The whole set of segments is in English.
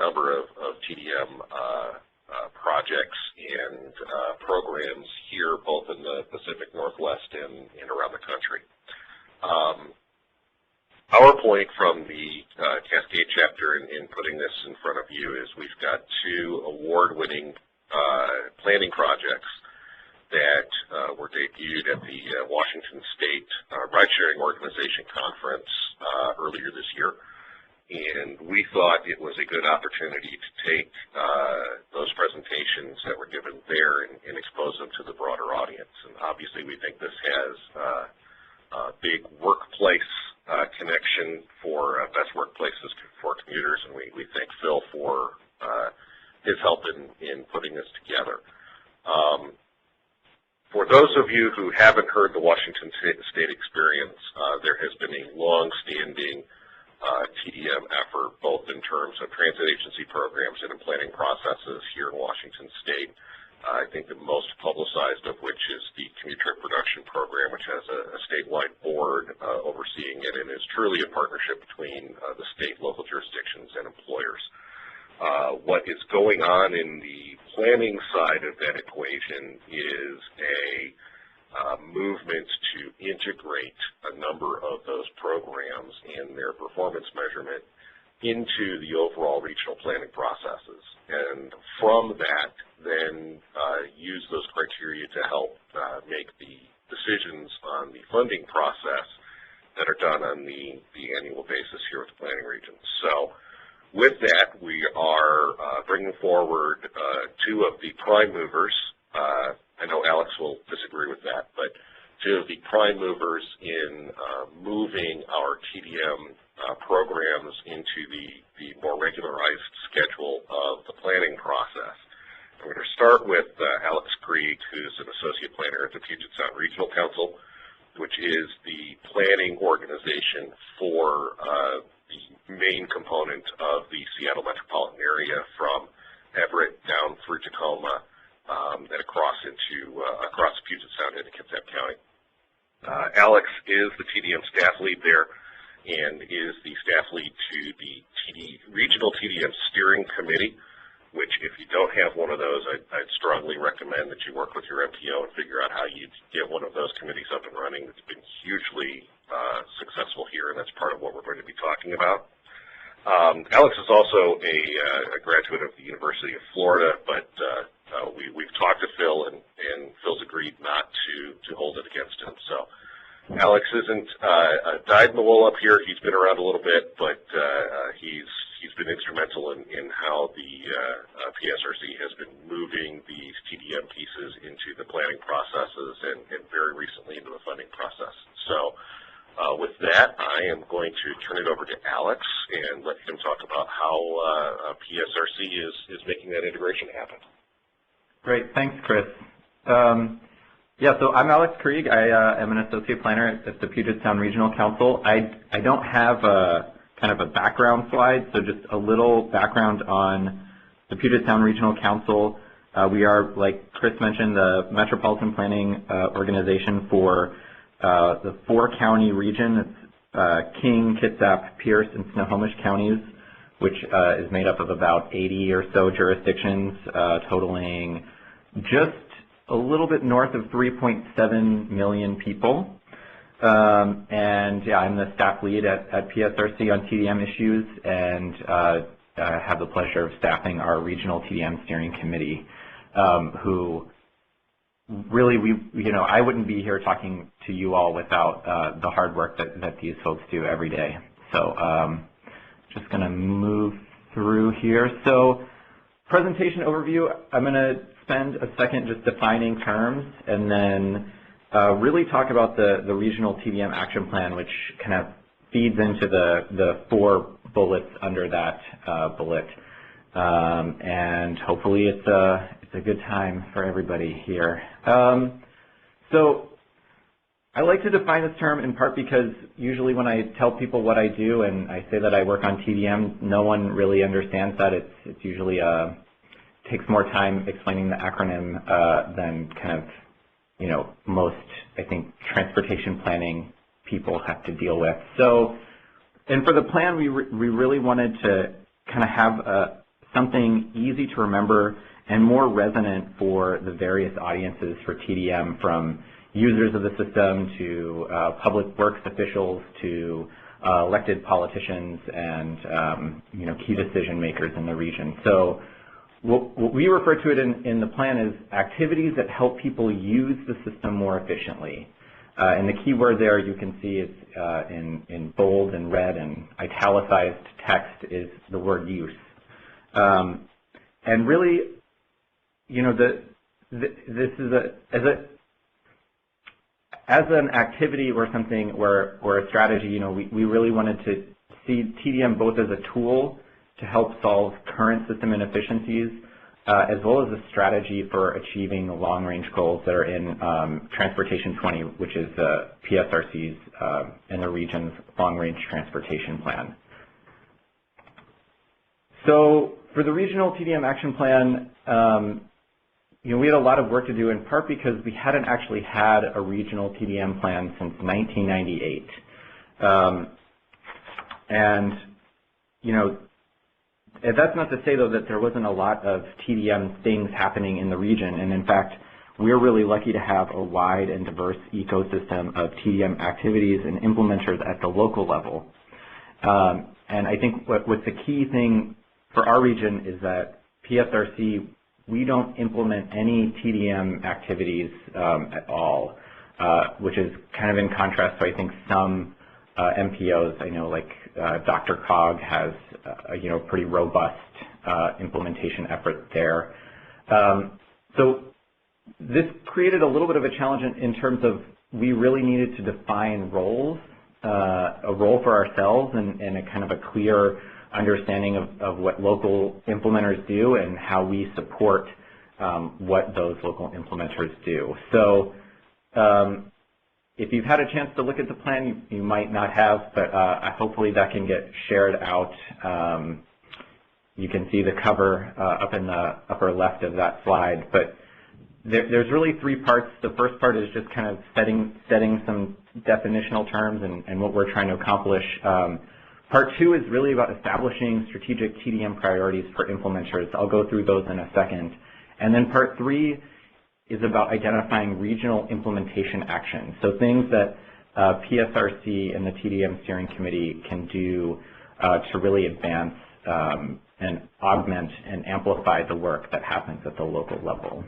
number of TDM projects and programs here, both in the Pacific Northwest and around the country. Our point from the Cascade chapter in putting this in front of you is we've got 2 award-winning planning projects that were debuted at the Washington State Ride-Sharing Organization Conference earlier this year. And we thought it was a good opportunity to take those presentations that were given there and expose them to the broader audience. And obviously we think this has a big workplace connection for best workplaces for commuters, and we thank Phil for his help in putting this together. For those of you who haven't heard the Washington State experience, there has been a long-standing TDM effort, both in terms of transit agency programs and in planning processes here in Washington State. I think the most publicized of which is the Commute Trip Production Program, which has a statewide board overseeing it and is truly a partnership between the state, local jurisdictions, and employers. What is going on in the planning side of that equation is a movement to integrate a number of those programs and their performance measurement into the overall regional planning processes. And from that, then use those criteria to help make the decisions on the funding process that are done on the annual basis here with the planning regions. So with that, we are bringing forward 2 of the prime movers. I know Alex will disagree with that, but 2 of the prime movers in moving our TDM programs into the more regularized schedule of the planning process. We're going to start with Alex Krieg, who's an associate planner at the Puget Sound Regional Council, which is the planning organization for the main component of the Seattle metropolitan area from Everett down through Tacoma and across Puget Sound into Kitsap County. Alex is the TDM staff lead there and is the staff lead to the Regional TDM Steering Committee, which if you don't have one of those, I'd strongly recommend that you work with your MPO and figure out how you get one of those committees up and running. It's been hugely successful here, and that's part of what we're going to be talking about. Alex is also a graduate of the University of Florida, but we've talked to Phil, and Phil's agreed not to hold it against him. So Alex isn't dyed in the wool up here. He's been around a little bit, but he's been instrumental in how the Psrc has been moving these TDM pieces into the planning processes and very recently into the funding process. So with that, I am going to turn it over to Alex and let him talk about how Psrc is making that integration happen. Great, thanks, Chris. Yeah, so I'm Alex Krieg. I am an associate planner at the Puget Sound Regional Council. I don't have a kind of a background slide, so just a little background on the Puget Sound Regional Council. We are, like Chris mentioned, the metropolitan planning organization for the 4-county region. It's King, Kitsap, Pierce, and Snohomish counties, which is made up of about 80 or so jurisdictions, totaling just a little bit north of 3.7 million people. And yeah, I'm the staff lead at Psrc on TDM issues, and have the pleasure of staffing our regional TDM steering committee, who really, I wouldn't be here talking to you all without the hard work that these folks do every day. So just going to move through here. So presentation overview, I'm going to spend a second just defining terms and then really talk about the regional TDM action plan, which kind of feeds into the 4 bullets under that bullet. And hopefully it's a good time for everybody here. So I like to define this term in part because usually when I tell people what I do and I say that I work on TDM, no one really understands that. It's usually takes more time explaining the acronym than kind of, most, I think, transportation planning people have to deal with. So, and for the plan, we really wanted to kind of have something easy to remember and more resonant for the various audiences for TDM, from users of the system to public works officials to elected politicians and key decision makers in the region. So what we refer to it in the plan is activities that help people use the system more efficiently. And the key word there you can see is in bold and red and italicized text is the word use. And really, this is as an activity or something or a strategy, we really wanted to see TDM both as a tool to help solve current system inefficiencies, as well as a strategy for achieving the long-range goals that are in Transportation 20, which is Psrc's and the region's long-range transportation plan. So for the regional TDM action plan, we had a lot of work to do, in part because we hadn't actually had a regional TDM plan since 1998. And that's not to say, though, that there wasn't a lot of TDM things happening in the region. And in fact, we're really lucky to have a wide and diverse ecosystem of TDM activities and implementers at the local level. And I think what's the key thing for our region is that Psrc, we don't implement any TDM activities at all, which is kind of in contrast to, I think, some MPOs. I know, like Dr. Cog has a pretty robust implementation effort there. So this created a little bit of a challenge in terms of we really needed to define roles, a role for ourselves and a kind of a clear understanding of what local implementers do and how we support what those local implementers do. So if you've had a chance to look at the plan, you might not have, but hopefully that can get shared out. You can see the cover up in the upper left of that slide. But there's really three parts. The first part is just kind of setting some definitional terms and what we're trying to accomplish. Part two is really about establishing strategic TDM priorities for implementers. I'll go through those in a second. And then part three is about identifying regional implementation actions. So things that Psrc and the TDM Steering Committee can do to really advance and augment and amplify the work that happens at the local level.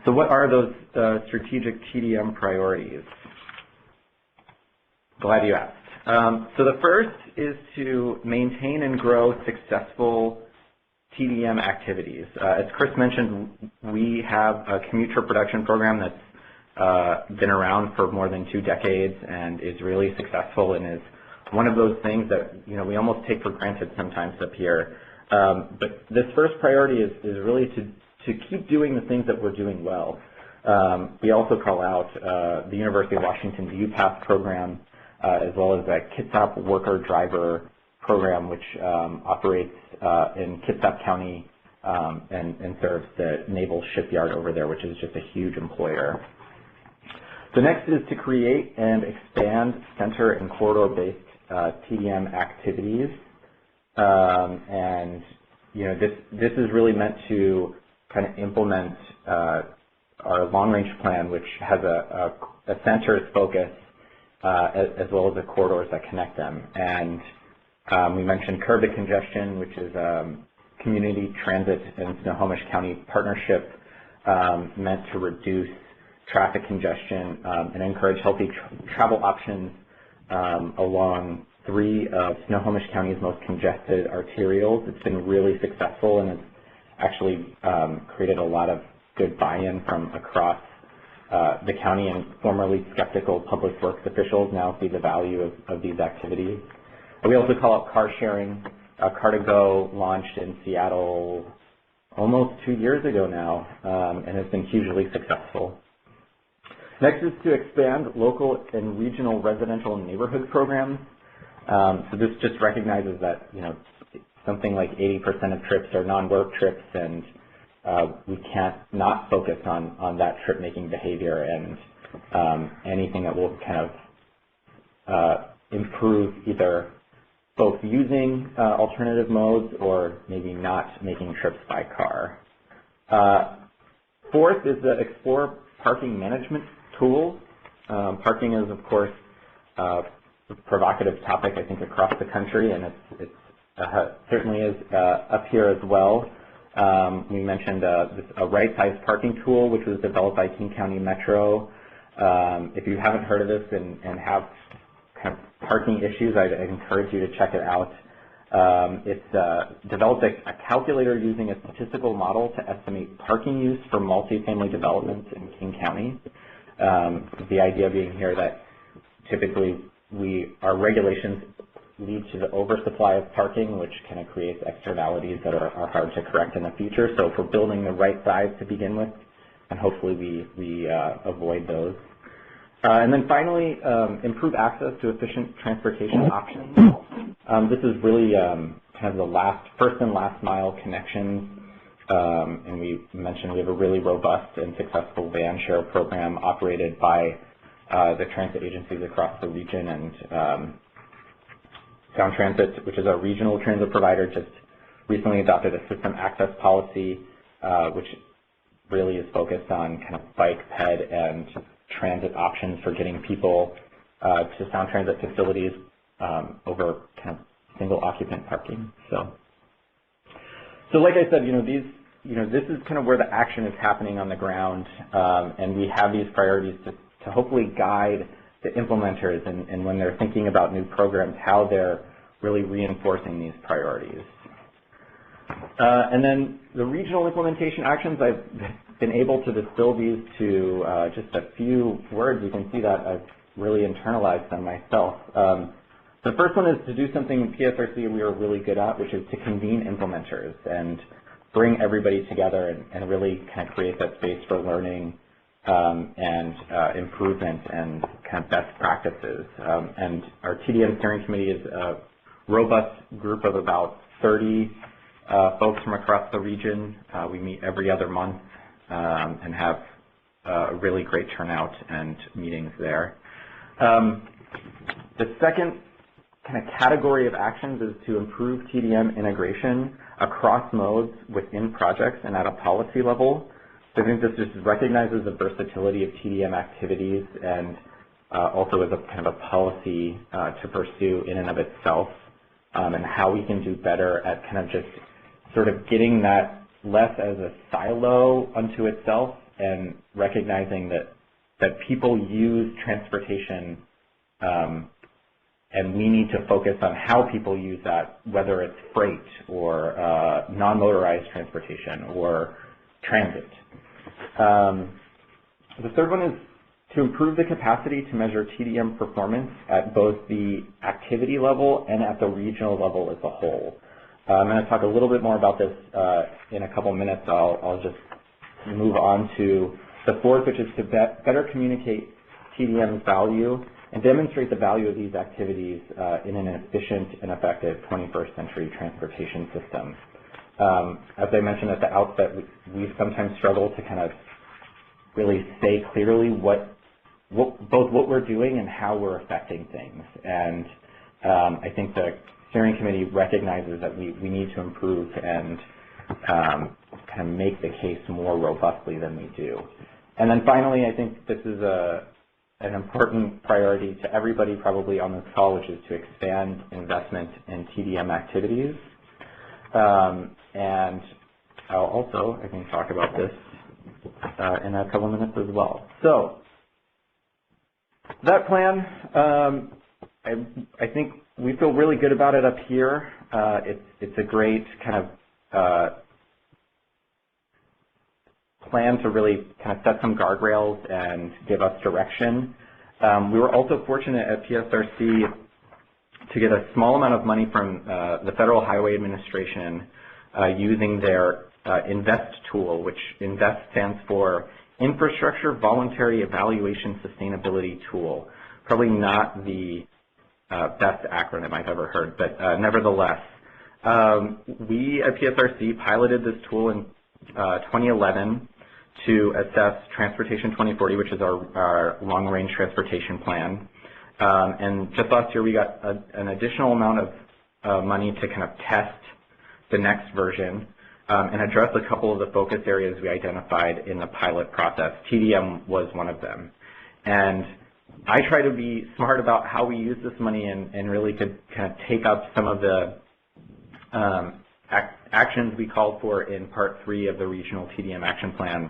So what are those strategic TDM priorities? Glad you asked. So the first is to maintain and grow successful TDM activities. As Chris mentioned, we have a commute trip reduction program that's been around for more than 2 decades and is really successful and is one of those things that we almost take for granted sometimes up here. But this first priority is really to keep doing the things that we're doing well. We also call out the University of Washington's UPath program, as well as the Kitsap Worker Driver program, which operates in Kitsap County and serves the Naval Shipyard over there, which is just a huge employer. The next is to create and expand center and corridor-based TDM activities. And this is really meant to kind of implement our long-range plan, which has a center's focus as well as the corridors that connect them. And we mentioned Curb the Congestion, which is a community transit and Snohomish County partnership meant to reduce traffic congestion and encourage healthy travel options along 3 of Snohomish County's most congested arterials. It's been really successful, and it's actually created a lot of good buy-in from across the county, and formerly skeptical public works officials now see the value of these activities. We also call out car sharing. Car2Go launched in Seattle almost 2 years ago now and has been hugely successful. Next is to expand local and regional residential and neighborhood programs. So this just recognizes that something like 80% of trips are non-work trips, and we can't not focus on that trip-making behavior, and anything that will kind of improve either both using alternative modes or maybe not making trips by car. Fourth is the Explore Parking Management tool. Parking is, of course, a provocative topic, I think, across the country, and it certainly is up here as well. We mentioned a right-sized parking tool, which was developed by King County Metro. If you haven't heard of this and have kind of parking issues, I'd encourage you to check it out. It's developed a calculator using a statistical model to estimate parking use for multifamily developments in King County. The idea being here that typically our regulations lead to the oversupply of parking, which kind of creates externalities that are hard to correct in the future. So if we're building the right size to begin with, and hopefully we avoid those. And then finally, improve access to efficient transportation options. This is really kind of the first and last mile connections. And we mentioned we have a really robust and successful van share program operated by the transit agencies across the region, and Sound Transit, which is our regional transit provider, just recently adopted a system access policy, which really is focused on kind of bike, ped, and transit options for getting people to Sound Transit facilities over kind of single occupant parking. So like I said, this is kind of where the action is happening on the ground, and we have these priorities to hopefully guide the implementers and when they're thinking about new programs, how they're really reinforcing these priorities. And then the regional implementation actions, I've been able to distill these to just a few words. You can see that I've really internalized them myself. The first one is to do something in Psrc we are really good at, which is to convene implementers and bring everybody together and really kind of create that space for learning and improvement and kind of best practices. And our TDM steering committee is a robust group of about 30 folks from across the region. We meet every other month and have a really great turnout and meetings there. The second kind of category of actions is to improve TDM integration across modes within projects and at a policy level. So I think this just recognizes the versatility of TDM activities and also as a kind of a policy to pursue in and of itself, and how we can do better at kind of just sort of getting that less as a silo unto itself and recognizing that people use transportation and we need to focus on how people use that, whether it's freight or non-motorized transportation or transit. The third one is to improve the capacity to measure TDM performance at both the activity level and at the regional level as a whole. I'm going to talk a little bit more about this in a couple minutes. I'll just move on to the fourth, which is to better communicate TDM's value and demonstrate the value of these activities in an efficient and effective 21st century transportation system. As I mentioned at the outset, we sometimes struggle to kind of really say clearly both what we're doing and how we're affecting things. And I think the steering committee recognizes that we need to improve and kind of make the case more robustly than we do. And then finally, I think this is an important priority to everybody probably on this call, which is to expand investment in TDM activities. And I'll also, I think, talk about this in a couple minutes as well. So that plan, I think we feel really good about it up here. It's a great kind of plan to really kind of set some guardrails and give us direction. We were also fortunate at Psrc to get a small amount of money from the Federal Highway Administration using their INVEST tool, which INVEST stands for Infrastructure Voluntary Evaluation Sustainability Tool. Probably not the best acronym I've ever heard, but nevertheless, we at Psrc piloted this tool in 2011 to assess Transportation 2040, which is our long-range transportation plan. And just last year, we got an additional amount of money to kind of test the next version and address a couple of the focus areas we identified in the pilot process. TDM was one of them. And I try to be smart about how we use this money and really to kind of take up some of the actions we called for in Part 3 of the Regional TDM Action Plan,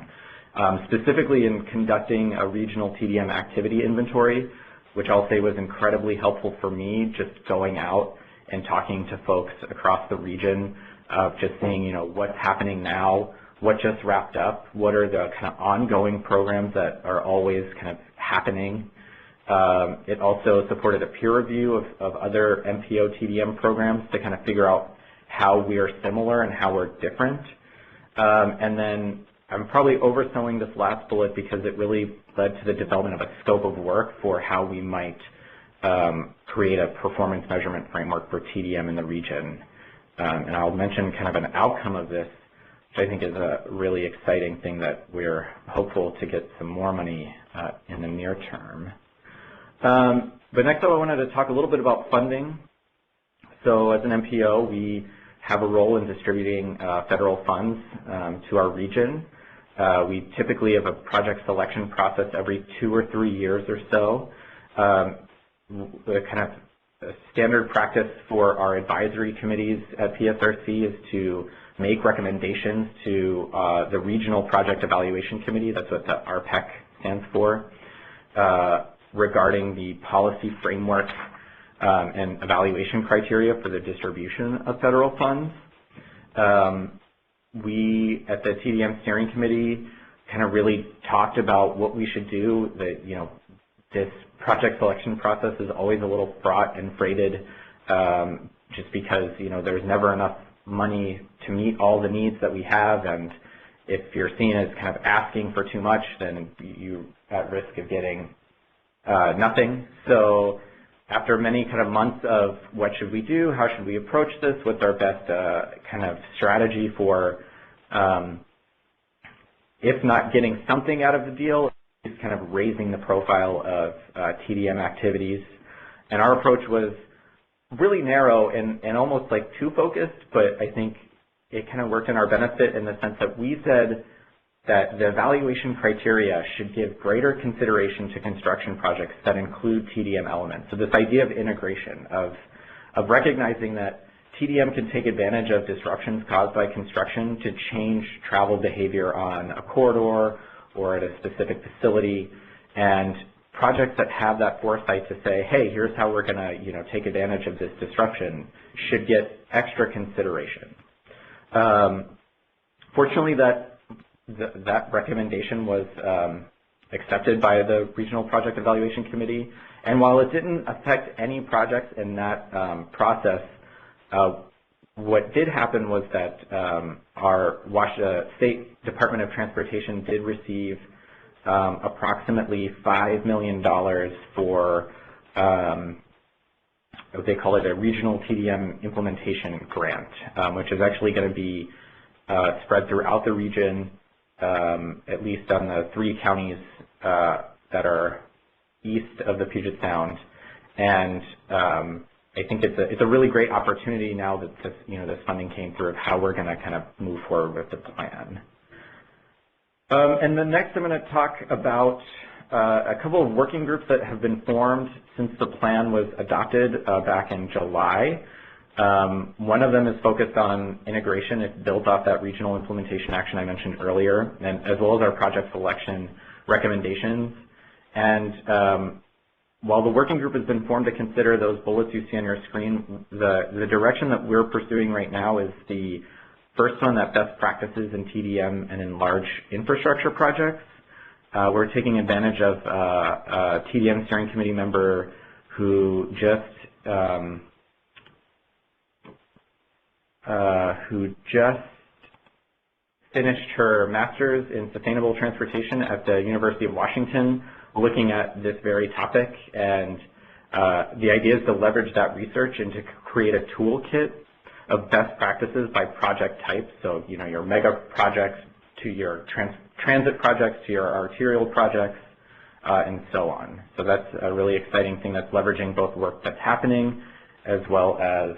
specifically in conducting a regional TDM activity inventory, which I'll say was incredibly helpful for me, just going out and talking to folks across the region, just seeing, you know, what's happening now, what just wrapped up, what are the kind of ongoing programs that are always kind of happening. It also supported a peer review of other MPO TDM programs to kind of figure out how we are similar and how we're different. And then I'm probably overselling this last bullet because it really led to the development of a scope of work for how we might create a performance measurement framework for TDM in the region. And I'll mention kind of an outcome of this, which I think is a really exciting thing that we're hopeful to get some more money in the near term. But next up, I wanted to talk a little bit about funding. So as an MPO, we have a role in distributing federal funds to our region. We typically have a project selection process every 2 or 3 years or so. The kind of standard practice for our advisory committees at Psrc is to make recommendations to the Regional Project Evaluation Committee, that's what the RPEC stands for, regarding the policy framework and evaluation criteria for the distribution of federal funds. We, at the TDM Steering Committee, kind of really talked about what we should do. That, you know, this project selection process is always a little fraught and freighted just because, you know, there's never enough money to meet all the needs that we have, and if you're seen as kind of asking for too much, then you're at risk of getting nothing. So after many kind of months of what should we do, how should we approach this, what's our best kind of strategy for, if not getting something out of the deal, is kind of raising the profile of TDM activities. And our approach was really narrow and almost like too focused, but I think it kind of worked in our benefit in the sense that we said that the evaluation criteria should give greater consideration to construction projects that include TDM elements. So this idea of integration, of recognizing that TDM can take advantage of disruptions caused by construction to change travel behavior on a corridor or at a specific facility, and projects that have that foresight to say, hey, here's how we're going to, you know, take advantage of this disruption should get extra consideration. Fortunately, that recommendation was accepted by the Regional Project Evaluation Committee, and while it didn't affect any projects in that process, what did happen was that our State Department of Transportation did receive approximately $5 million for what they call it a Regional TDM Implementation Grant, which is actually going to be spread throughout the region, at least on the 3 counties that are east of the Puget Sound. And I think it's a really great opportunity now that this funding came through of how we're going to kind of move forward with the plan. And then next I'm going to talk about a couple of working groups that have been formed since the plan was adopted back in July. One of them is focused on integration. It builds off that regional implementation action I mentioned earlier, and as well as our project selection recommendations. And while the working group has been formed to consider those bullets you see on your screen, the direction that we're pursuing right now is the first one, that best practices in TDM and in large infrastructure projects. We're taking advantage of a TDM steering committee member who just finished her master's in sustainable transportation at the University of Washington, looking at this very topic. And the idea is to leverage that research and to create a toolkit of best practices by project type. So, you know, your mega projects to your transit projects to your arterial projects, and so on. So that's a really exciting thing that's leveraging both work that's happening as well as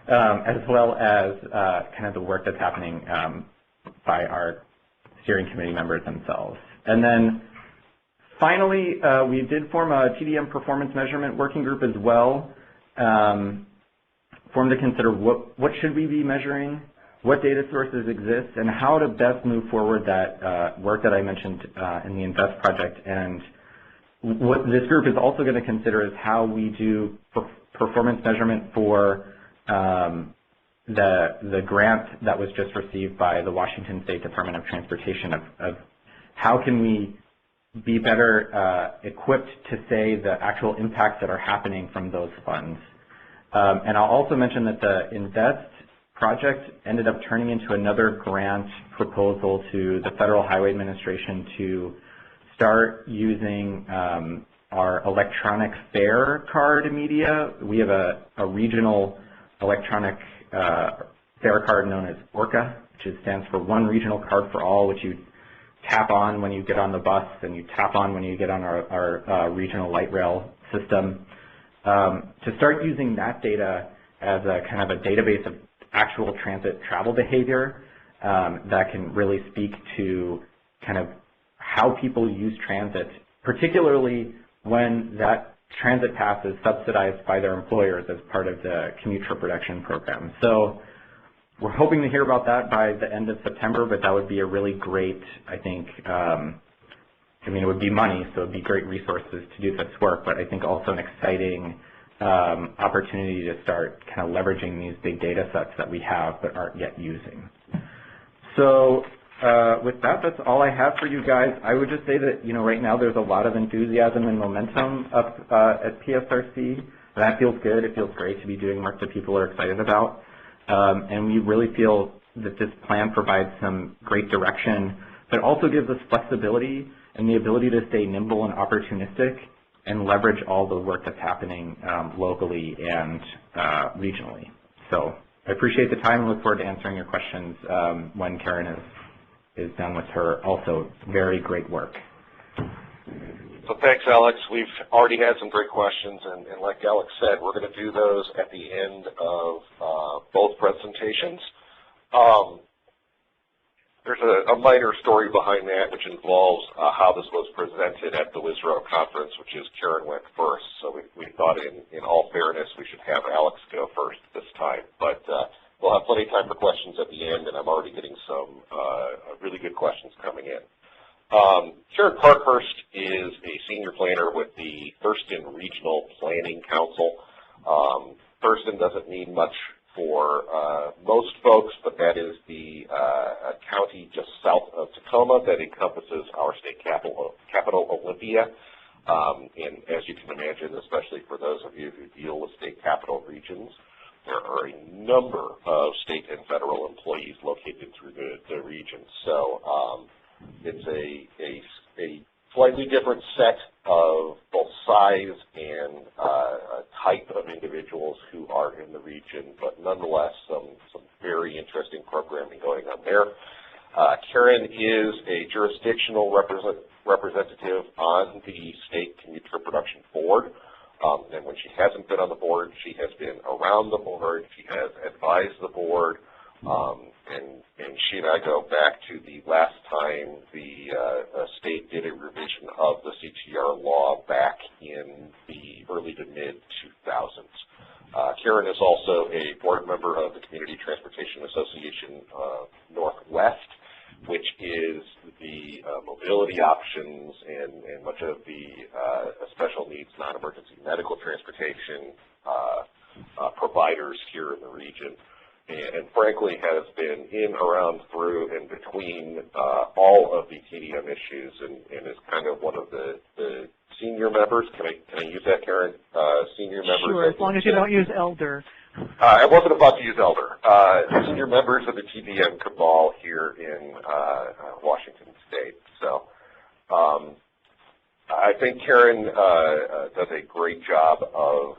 as well as kind of the work that's happening by our steering committee members themselves. And then finally, we did form a TDM Performance Measurement working group as well, formed to consider what should we be measuring, what data sources exist, and how to best move forward that work that I mentioned in the INVEST project. And what this group is also going to consider is how we do performance measurement for the grant that was just received by the Washington State Department of Transportation of how can we be better equipped to say the actual impacts that are happening from those funds. And I'll also mention that the INVEST project ended up turning into another grant proposal to the Federal Highway Administration to start using our electronic fare card media. We have a regional electronic fare card known as ORCA, which stands for One Regional Card for All, which you tap on when you get on the bus and you tap on when you get on our regional light rail system. To start using that data as a kind of a database of actual transit travel behavior that can really speak to kind of how people use transit, particularly when that transit pass is subsidized by their employers as part of the commute trip reduction program. So we're hoping to hear about that by the end of September, but that would be a really great, I think, I mean, it would be money, so it would be great resources to do this work, but I think also an exciting opportunity to start kind of leveraging these big data sets that we have but aren't yet using. So with that, that's all I have for you guys. I would just say that, you know, right now there's a lot of enthusiasm and momentum up at Psrc. That feels good. It feels great to be doing work that people are excited about. And we really feel that this plan provides some great direction, but also gives us flexibility and the ability to stay nimble and opportunistic and leverage all the work that's happening locally and regionally. So I appreciate the time and look forward to answering your questions when Karen is done with her also very great work. So thanks, Alex. We've already had some great questions, and like Alex said, we're going to do those at the end of both presentations. There's a minor story behind that, which involves how this was presented at the WISRO conference, which is Karen went first. So we thought in all fairness we should have Alex go first this time. But we'll have plenty of time for questions at the end, and I'm already getting some really good questions coming in. Karen Parkhurst is a senior planner with the Thurston Regional Planning Council. Thurston doesn't mean much for most folks, but that is the county just south of Tacoma that encompasses our state capital Olympia. And as you can imagine, especially for those of you who deal with state capital regions, there are a number of state and federal employees located through the region. So it's a slightly different set of both size and type of individuals who are in the region, but nonetheless some very interesting programming going on there. Karen is a jurisdictional representative on the State Commute Trip Reduction Board. And when she hasn't been on the board, she has been around the board. She has advised the board. And she and I go back to the last time the state did a revision of the CTR law back in the early to mid-2000s. Karen is also a board member of the Community Transportation Association Northwest, which is the mobility options and much of the special needs non-emergency medical transportation providers here in the region. And frankly has been in, around, through, and between all of the TDM issues, and is kind of one of the senior members. Can I use that, Karen? Senior members. Sure, as long as you don't use elder. I wasn't about to use elder. Senior members of the TDM cabal here in Washington State. So I think Karen does a great job of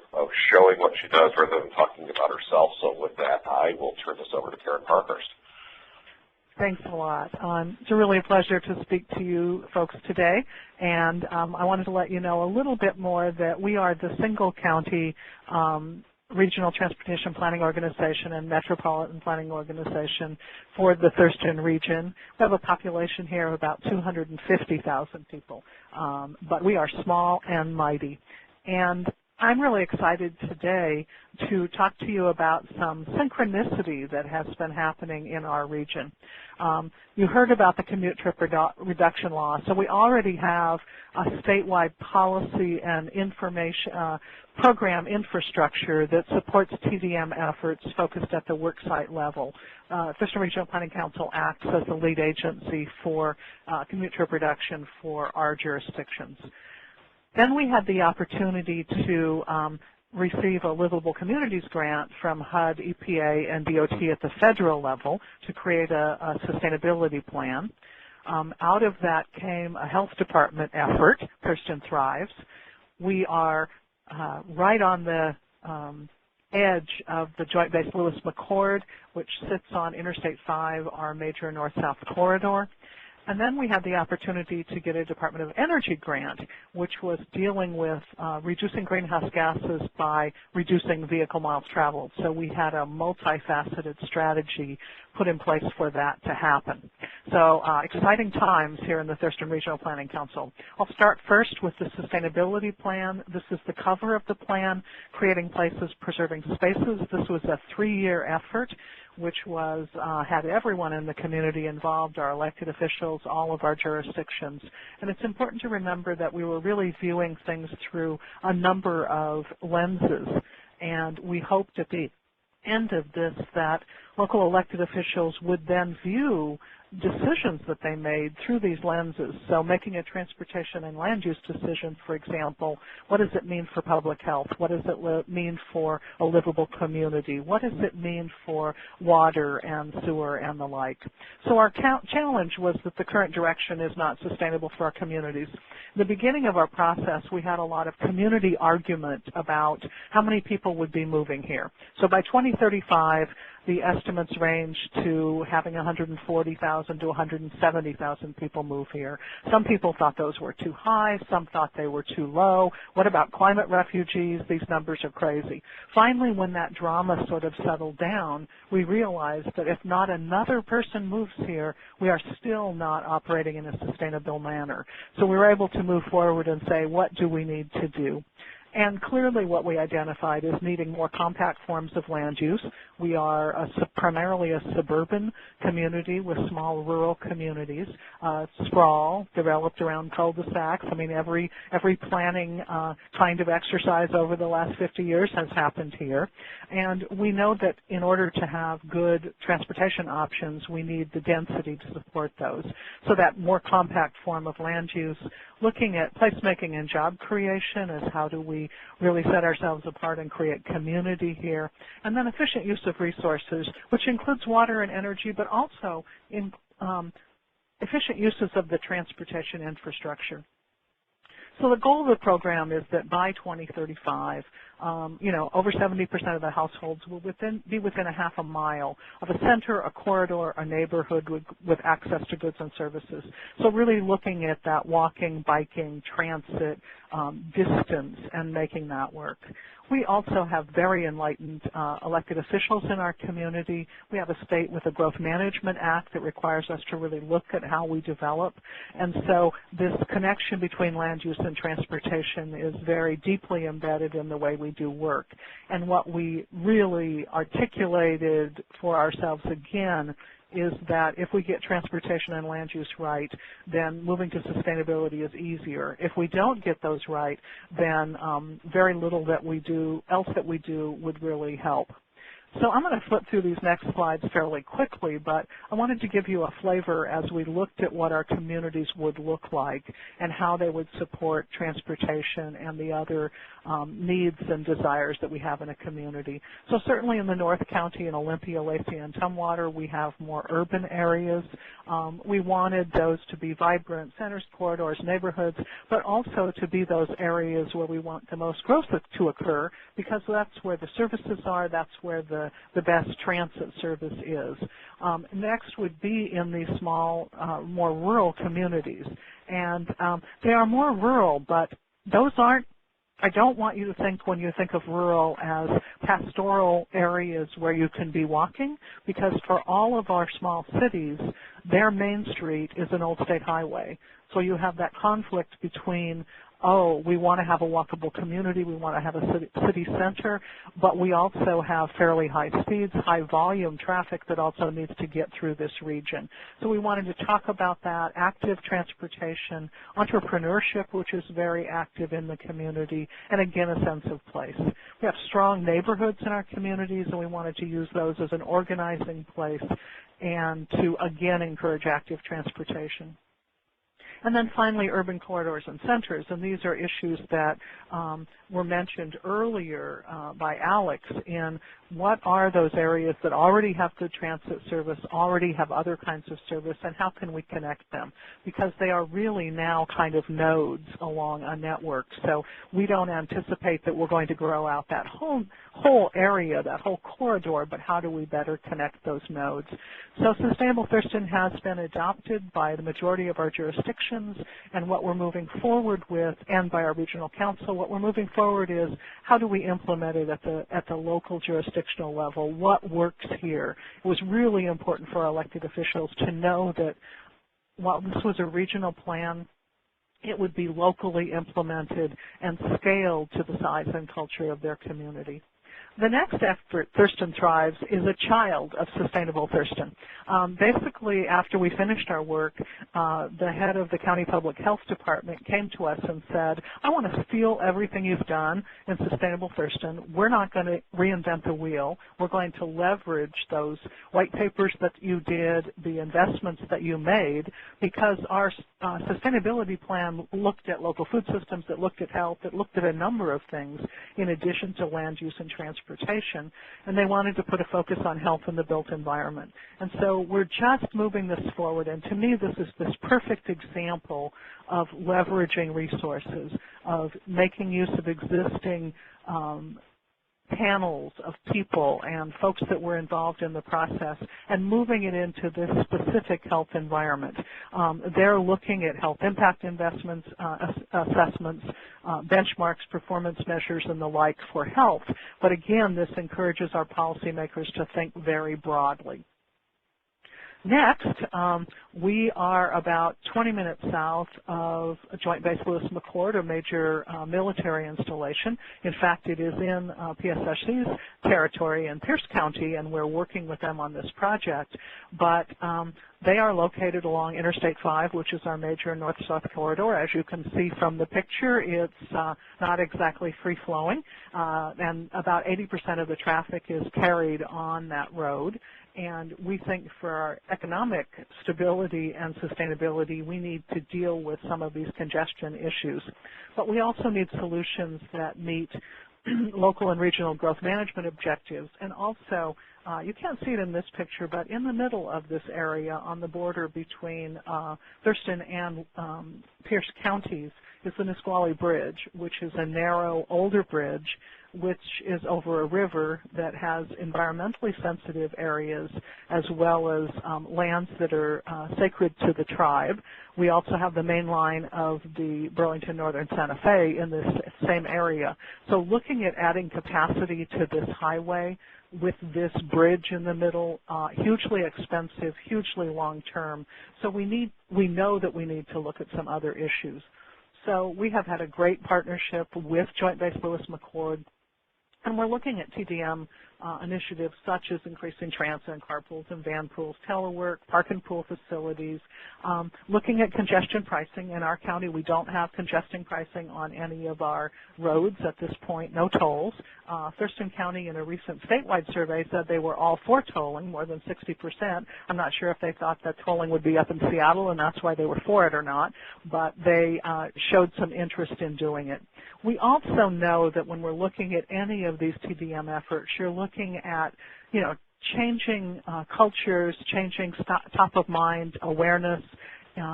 showing what she does rather than talking about herself. So with that, I will turn this over to Karen Parkhurst. Thanks a lot. It's really a pleasure to speak to you folks today. And I wanted to let you know a little bit more that we are the single county Regional Transportation Planning Organization and Metropolitan Planning Organization for the Thurston region. We have a population here of about 250,000 people, but we are small and mighty. And I'm really excited today to talk to you about some synchronicity that has been happening in our region. You heard about the commute trip reduction law, so we already have a statewide policy and information program infrastructure that supports TDM efforts focused at the worksite level. Thurston Regional Planning Council acts as the lead agency for commute trip reduction for our jurisdictions. Then we had the opportunity to receive a Livable Communities grant from HUD, EPA, and DOT at the federal level to create a sustainability plan. Out of that came a health department effort, Thurston Thrives. We are right on the edge of the Joint Base LewisMcchord, which sits on Interstate 5, our major north-south corridor. And then we had the opportunity to get a Department of Energy grant, which was dealing with reducing greenhouse gases by reducing vehicle miles traveled. So we had a multifaceted strategy put in place for that to happen. So exciting times here in the Thurston Regional Planning Council. I'll start first with the sustainability plan. This is the cover of the plan, creating places, preserving spaces. This was a 3-year effort, which was had everyone in the community involved, our elected officials, all of our jurisdictions. And it's important to remember that we were really viewing things through a number of lenses. And we hoped at the end of this that local elected officials would then view decisions that they made through these lenses. So making a transportation and land use decision, for example, what does it mean for public health? What does it mean for a livable community? What does it mean for water and sewer and the like? So our challenge was that the current direction is not sustainable for our communities. In the beginning of our process, we had a lot of community argument about how many people would be moving here. So by 2035, the estimates range to having 140,000 to 170,000 people move here. Some people thought those were too high. Some thought they were too low. What about climate refugees? These numbers are crazy. Finally, when that drama sort of settled down, we realized that if not another person moves here, we are still not operating in a sustainable manner. So we were able to move forward and say, what do we need to do? And clearly what we identified is needing more compact forms of land use. We are primarily a suburban community with small rural communities. Sprawl developed around cul-de-sacs. I mean, every planning kind of exercise over the last 50 years has happened here. And we know that in order to have good transportation options, we need the density to support those. So that more compact form of land use, looking at placemaking and job creation as how do we really set ourselves apart and create community here, and then efficient use of resources, which includes water and energy, but also in efficient uses of the transportation infrastructure. So the goal of the program is that by 2035, over 70% of the households will be within a half a mile of a center, a corridor, a neighborhood with access to goods and services. So really looking at that walking, biking, transit, distance, and making that work. We also have very enlightened elected officials in our community. We have a state with a Growth Management Act that requires us to really look at how we develop. And so this connection between land use and transportation is very deeply embedded in the way we do work. And what we really articulated for ourselves again is that if we get transportation and land use right, then moving to sustainability is easier. If we don't get those right, then very little that we do, else that we do would really help. So I'm going to flip through these next slides fairly quickly, but I wanted to give you a flavor as we looked at what our communities would look like and how they would support transportation and the other needs and desires that we have in a community. So certainly in the North County in Olympia, Lacey, and Tumwater, we have more urban areas. We wanted those to be vibrant centers, corridors, neighborhoods, but also to be those areas where we want the most growth to occur, because that's where the services are, that's where the best transit service is. Next would be in these small, more rural communities. And they are more rural, but those aren't I don't want you to think when you think of rural as pastoral areas where you can be walking, because for all of our small cities, their main street is an old state highway. So you have that conflict between, oh, we want to have a walkable community, we want to have a city center, but we also have fairly high speeds, high volume traffic that also needs to get through this region. So we wanted to talk about that, active transportation, entrepreneurship, which is very active in the community, and again, a sense of place. We have strong neighborhoods in our communities, and we wanted to use those as an organizing place and to, again, encourage active transportation. And then finally, urban corridors and centers, and these are issues that were mentioned earlier by Alex in what are those areas that already have good transit service, already have other kinds of service, and how can we connect them? Because they are really now kind of nodes along a network. So we don't anticipate that we're going to grow out that whole area, that whole corridor, but how do we better connect those nodes? So Sustainable Thurston has been adopted by the majority of our jurisdictions, and what we're moving forward with, and by our regional council, what we're moving forward is how do we implement it at the local jurisdictional level? What works here? It was really important for our elected officials to know that while this was a regional plan, it would be locally implemented and scaled to the size and culture of their community. The next effort, Thurston Thrives, is a child of Sustainable Thurston. Basically, after we finished our work, the head of the County Public Health Department came to us and said, I want to steal everything you've done in Sustainable Thurston. We're not going to reinvent the wheel. We're going to leverage those white papers that you did, the investments that you made, because our sustainability plan looked at local food systems, it looked at health, it looked at a number of things in addition to land use and transportation, and they wanted to put a focus on health in the built environment. And so we're just moving this forward, and to me this is this perfect example of leveraging resources, of making use of existing panels of people and folks that were involved in the process and moving it into this specific health environment. They're looking at health impact investments, assessments, benchmarks, performance measures, and the like for health. But again, this encourages our policymakers to think very broadly. Next, we are about 20 minutes south of Joint Base LewisMcchord, a major military installation. In fact, it is in Psrc's territory in Pierce County, and we're working with them on this project. But they are located along Interstate 5, which is our major north-south corridor. As you can see from the picture, it's not exactly free-flowing, and about 80% of the traffic is carried on that road. And we think for our economic stability and sustainability, we need to deal with some of these congestion issues. But we also need solutions that meet local and regional growth management objectives. And also, you can't see it in this picture, but in the middle of this area on the border between Thurston and Pierce counties is the Nisqually Bridge, which is a narrow, older bridge which is over a river that has environmentally sensitive areas as well as lands that are sacred to the tribe. We also have the main line of the Burlington Northern Santa Fe in this same area. So looking at adding capacity to this highway with this bridge in the middle, hugely expensive, hugely long-term. So we know that we need to look at some other issues. So we have had a great partnership with Joint Base LewisMcchord, and we're looking at TDM initiatives such as increasing transit and carpools and van pools, telework, park and pool facilities, looking at congestion pricing. In our county, we don't have congestion pricing on any of our roads at this point, no tolls. Thurston County in a recent statewide survey said they were all for tolling, more than 60%. I'm not sure if they thought that tolling would be up in Seattle and that's why they were for it or not, but they showed some interest in doing it. We also know that when we're looking at any of these TDM efforts, you're looking at, changing cultures, changing top-of-mind awareness,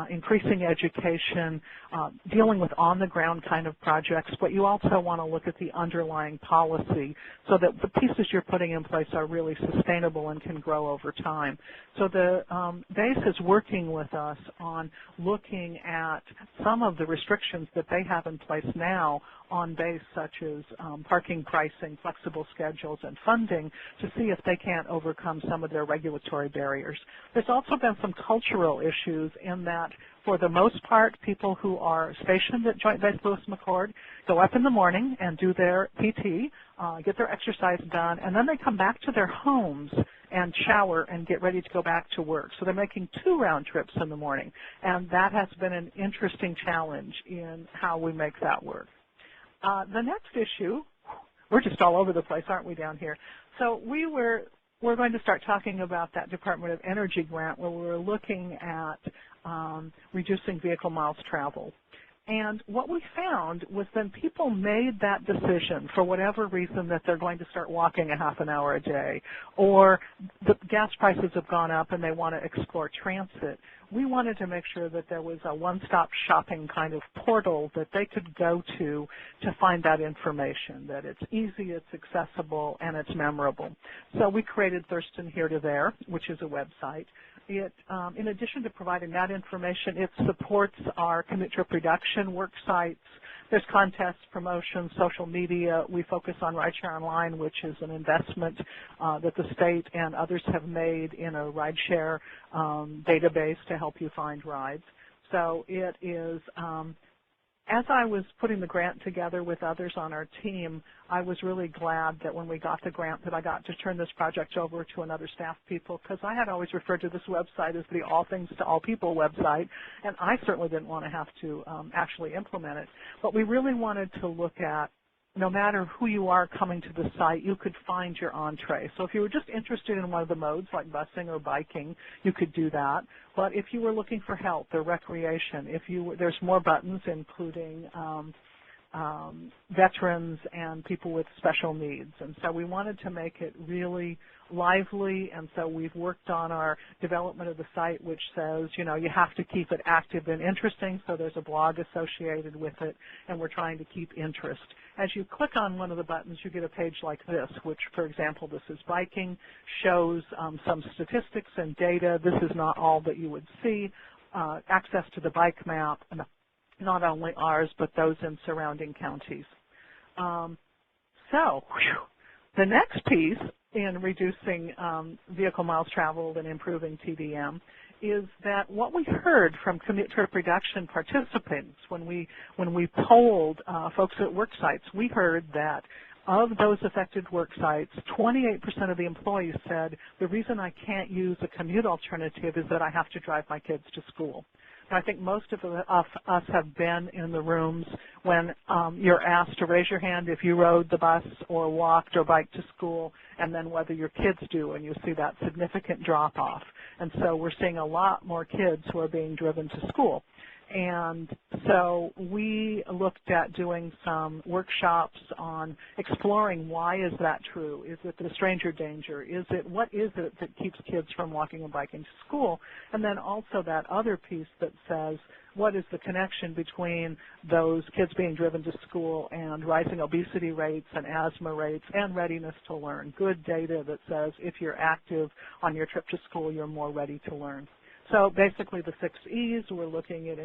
increasing education, dealing with on-the-ground kind of projects, but you also want to look at the underlying policy so that the pieces you're putting in place are really sustainable and can grow over time. So the base is working with us on looking at some of the restrictions that they have in place now on base, such as parking pricing, flexible schedules, and funding, to see if they can't overcome some of their regulatory barriers. There's also been some cultural issues in that, for the most part, people who are stationed at Joint Base LewisMcchord go up in the morning and do their PT, get their exercise done, and then they come back to their homes and shower and get ready to go back to work. So they're making 2 round trips in the morning, and that has been an interesting challenge in how we make that work. The next issue, we're just all over the place, aren't we, down here? So we're going to start talking about that Department of Energy grant where we're looking at reducing vehicle miles traveled. And what we found was then people made that decision for whatever reason that they're going to start walking a half an hour a day, or the gas prices have gone up and they want to explore transit. We wanted to make sure that there was a one-stop shopping kind of portal that they could go to find that information, that it's easy, it's accessible, and it's memorable. So we created Thurston Here to There, which is a website. It, in addition to providing that information, it supports our commute trip reduction work sites. There's contests, promotions, social media. We focus on Rideshare Online, which is an investment that the state and others have made in a rideshare database to help you find rides. So it is, as I was putting the grant together with others on our team, I was really glad that when we got the grant that I got to turn this project over to another staff people, because I had always referred to this website as the All Things to All People website, and I certainly didn't want to have to actually implement it. But we really wanted to look at, no matter who you are coming to the site, you could find your entree. So if you were just interested in one of the modes like busing or biking, you could do that. But if you were looking for health or recreation, there's more buttons, including veterans and people with special needs. And so we wanted to make it really lively, and so we've worked on our development of the site, which says, you know, you have to keep it active and interesting, so there's a blog associated with it, and we're trying to keep interest. As you click on one of the buttons, you get a page like this, which, for example, this is biking, shows some statistics and data. This is not all that you would see. Access to the bike map, not only ours, but those in surrounding counties. The next piece in reducing vehicle miles traveled and improving TDM is that what we heard from commute trip reduction participants when we polled folks at work sites, we heard that of those affected work sites, 28% of the employees said the reason I can't use a commute alternative is that I have to drive my kids to school. I think most of us have been in the rooms when you're asked to raise your hand if you rode the bus or walked or biked to school, and then whether your kids do, and you see that significant drop-off. And so we're seeing a lot more kids who are being driven to school. And so we looked at doing some workshops on exploring why is that true? Is it the stranger danger? What is it that keeps kids from walking and biking to school? And then also that other piece that says, what is the connection between those kids being driven to school and rising obesity rates and asthma rates and readiness to learn? Good data that says if you're active on your trip to school, you're more ready to learn. So basically the 6 E's, we're looking at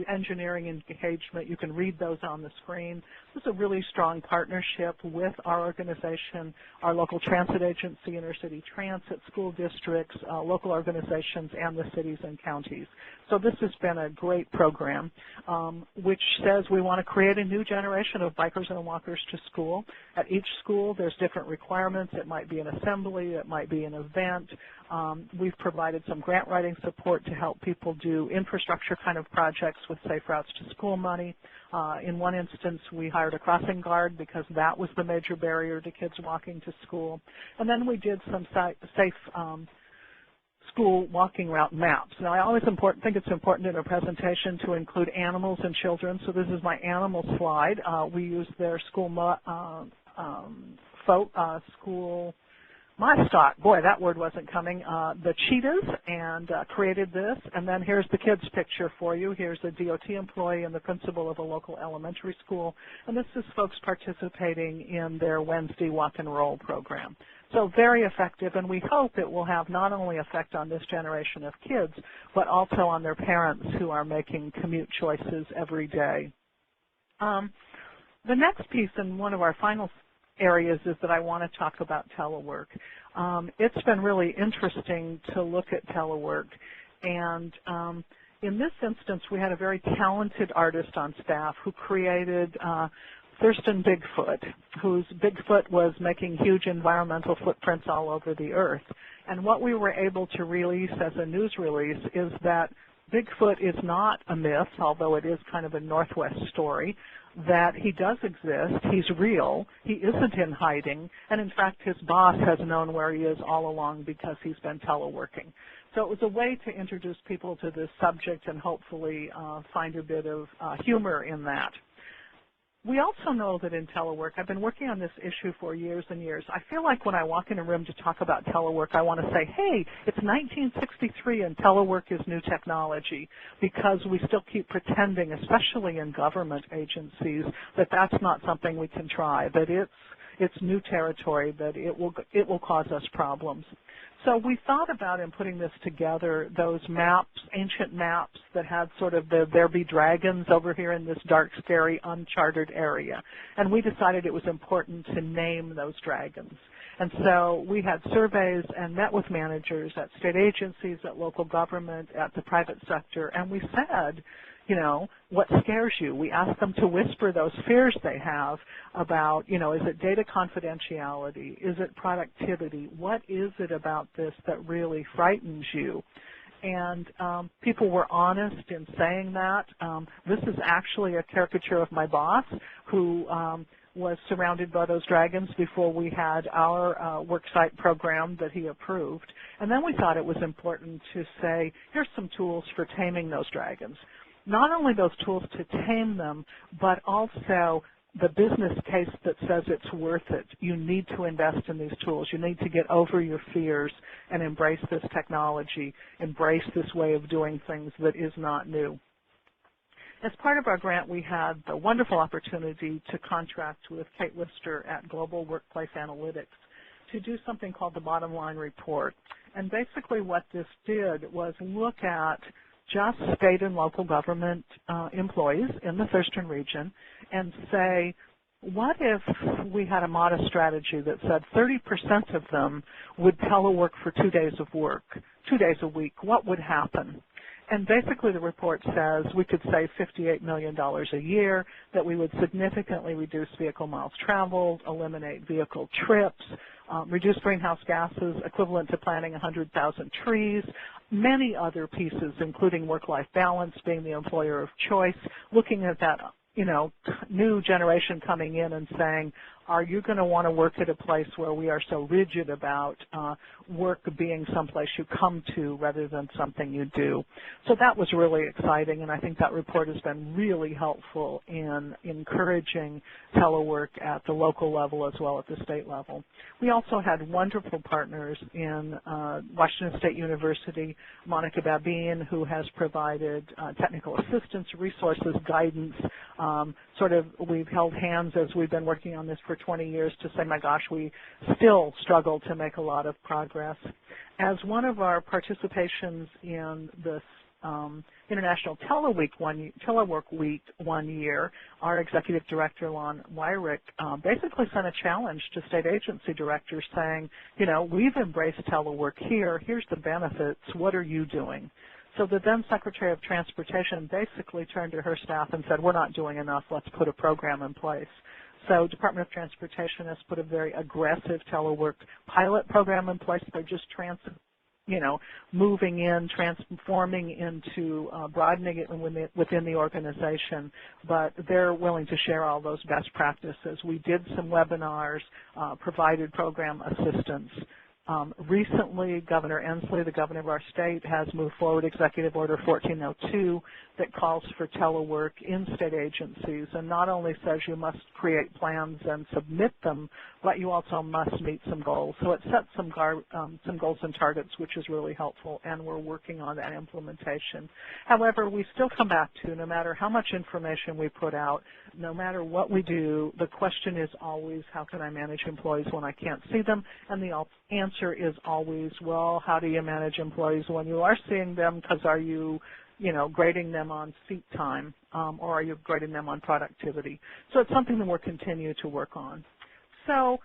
engineering engagement. You can read those on the screen. This is a really strong partnership with our organization, our local transit agency, Inner City Transit, school districts, local organizations, and the cities and counties. So this has been a great program, which says we want to create a new generation of bikers and walkers to school. At each school, there's different requirements. It might be an assembly. It might be an event. We've provided some grant writing support to help people do infrastructure kind of projects with Safe Routes to School money. In one instance, we hired a crossing guard because that was the major barrier to kids walking to school. And then we did some safe school walking route maps. Now, I always think it's important in a presentation to include animals and children, so this is my animal slide. We used their school livestock, boy, that word wasn't coming, the cheetahs, and created this. And then here's the kids picture for you. Here's a DOT employee and the principal of a local elementary school. And this is folks participating in their Wednesday walk and roll program. So very effective, and we hope it will have not only effect on this generation of kids, but also on their parents who are making commute choices every day. The next piece, and one of our final areas, is that I want to talk about telework. It's been really interesting to look at telework, and in this instance, we had a very talented artist on staff who created Thurston Bigfoot, whose Bigfoot was making huge environmental footprints all over the earth. And what we were able to release as a news release is that Bigfoot is not a myth, although it is kind of a Northwest story, that he does exist, he's real, he isn't in hiding, and in fact his boss has known where he is all along because he's been teleworking. So it was a way to introduce people to this subject and hopefully find a bit of humor in that. We also know that in telework, I've been working on this issue for years and years. I feel like when I walk in a room to talk about telework, I want to say, hey, it's 1963 and telework is new technology, because we still keep pretending, especially in government agencies, that that's not something we can try, that it's new territory, that it will cause us problems. So we thought about, in putting this together, those maps, ancient maps that had sort of the there be dragons over here in this dark, scary, uncharted area. And we decided it was important to name those dragons. And so we had surveys and met with managers at state agencies, at local government, at the private sector, and we said, you know, what scares you? We ask them to whisper those fears they have about, you know, is it data confidentiality? Is it productivity? What is it about this that really frightens you? And people were honest in saying that. This is actually a caricature of my boss, who was surrounded by those dragons before we had our worksite program that he approved. And then we thought it was important to say, here's some tools for taming those dragons. Not only those tools to tame them, but also the business case that says it's worth it. You need to invest in these tools. You need to get over your fears and embrace this technology, embrace this way of doing things that is not new. As part of our grant, we had the wonderful opportunity to contract with Kate Lister at Global Workplace Analytics to do something called the Bottom Line Report. And basically what this did was look at just state and local government employees in the Thurston region and say, what if we had a modest strategy that said 30% of them would telework for 2 days of work, 2 days a week? What would happen? And basically the report says we could save $58 million a year, that we would significantly reduce vehicle miles traveled, eliminate vehicle trips, reduce greenhouse gases equivalent to planting 100,000 trees, many other pieces, including work-life balance, being the employer of choice, looking at that, you know, new generation coming in and saying, are you going to want to work at a place where we are so rigid about work being someplace you come to rather than something you do? So that was really exciting, and I think that report has been really helpful in encouraging telework at the local level as well as the state level. We also had wonderful partners in Washington State University, Monica Babine, who has provided technical assistance, resources, guidance. We've held hands as we've been working on this for 20 years to say, my gosh, we still struggle to make a lot of progress. As one of our participations in this International Telework Week one year, our executive director, Lon Wyrick, basically sent a challenge to state agency directors saying, you know, we've embraced telework here. Here's the benefits. What are you doing? So the then Secretary of Transportation basically turned to her staff and said, we're not doing enough. Let's put a program in place. So Department of Transportation has put a very aggressive telework pilot program in place. They're just moving in, transforming into broadening it within the organization, but they're willing to share all those best practices. We did some webinars, provided program assistance. Recently, Governor Inslee, the governor of our state, has moved forward Executive Order 1402 that calls for telework in state agencies, and not only says you must create plans and submit them, but you also must meet some goals. So it sets some goals and targets, which is really helpful, and we're working on that implementation. However, we still come back to, no matter how much information we put out, no matter what we do, the question is always, how can I manage employees when I can't see them? And the answer is always, well, how do you manage employees when you are seeing them? Because are you grading them on seat time, or are you grading them on productivity? So it's something that we'll continue to work on. So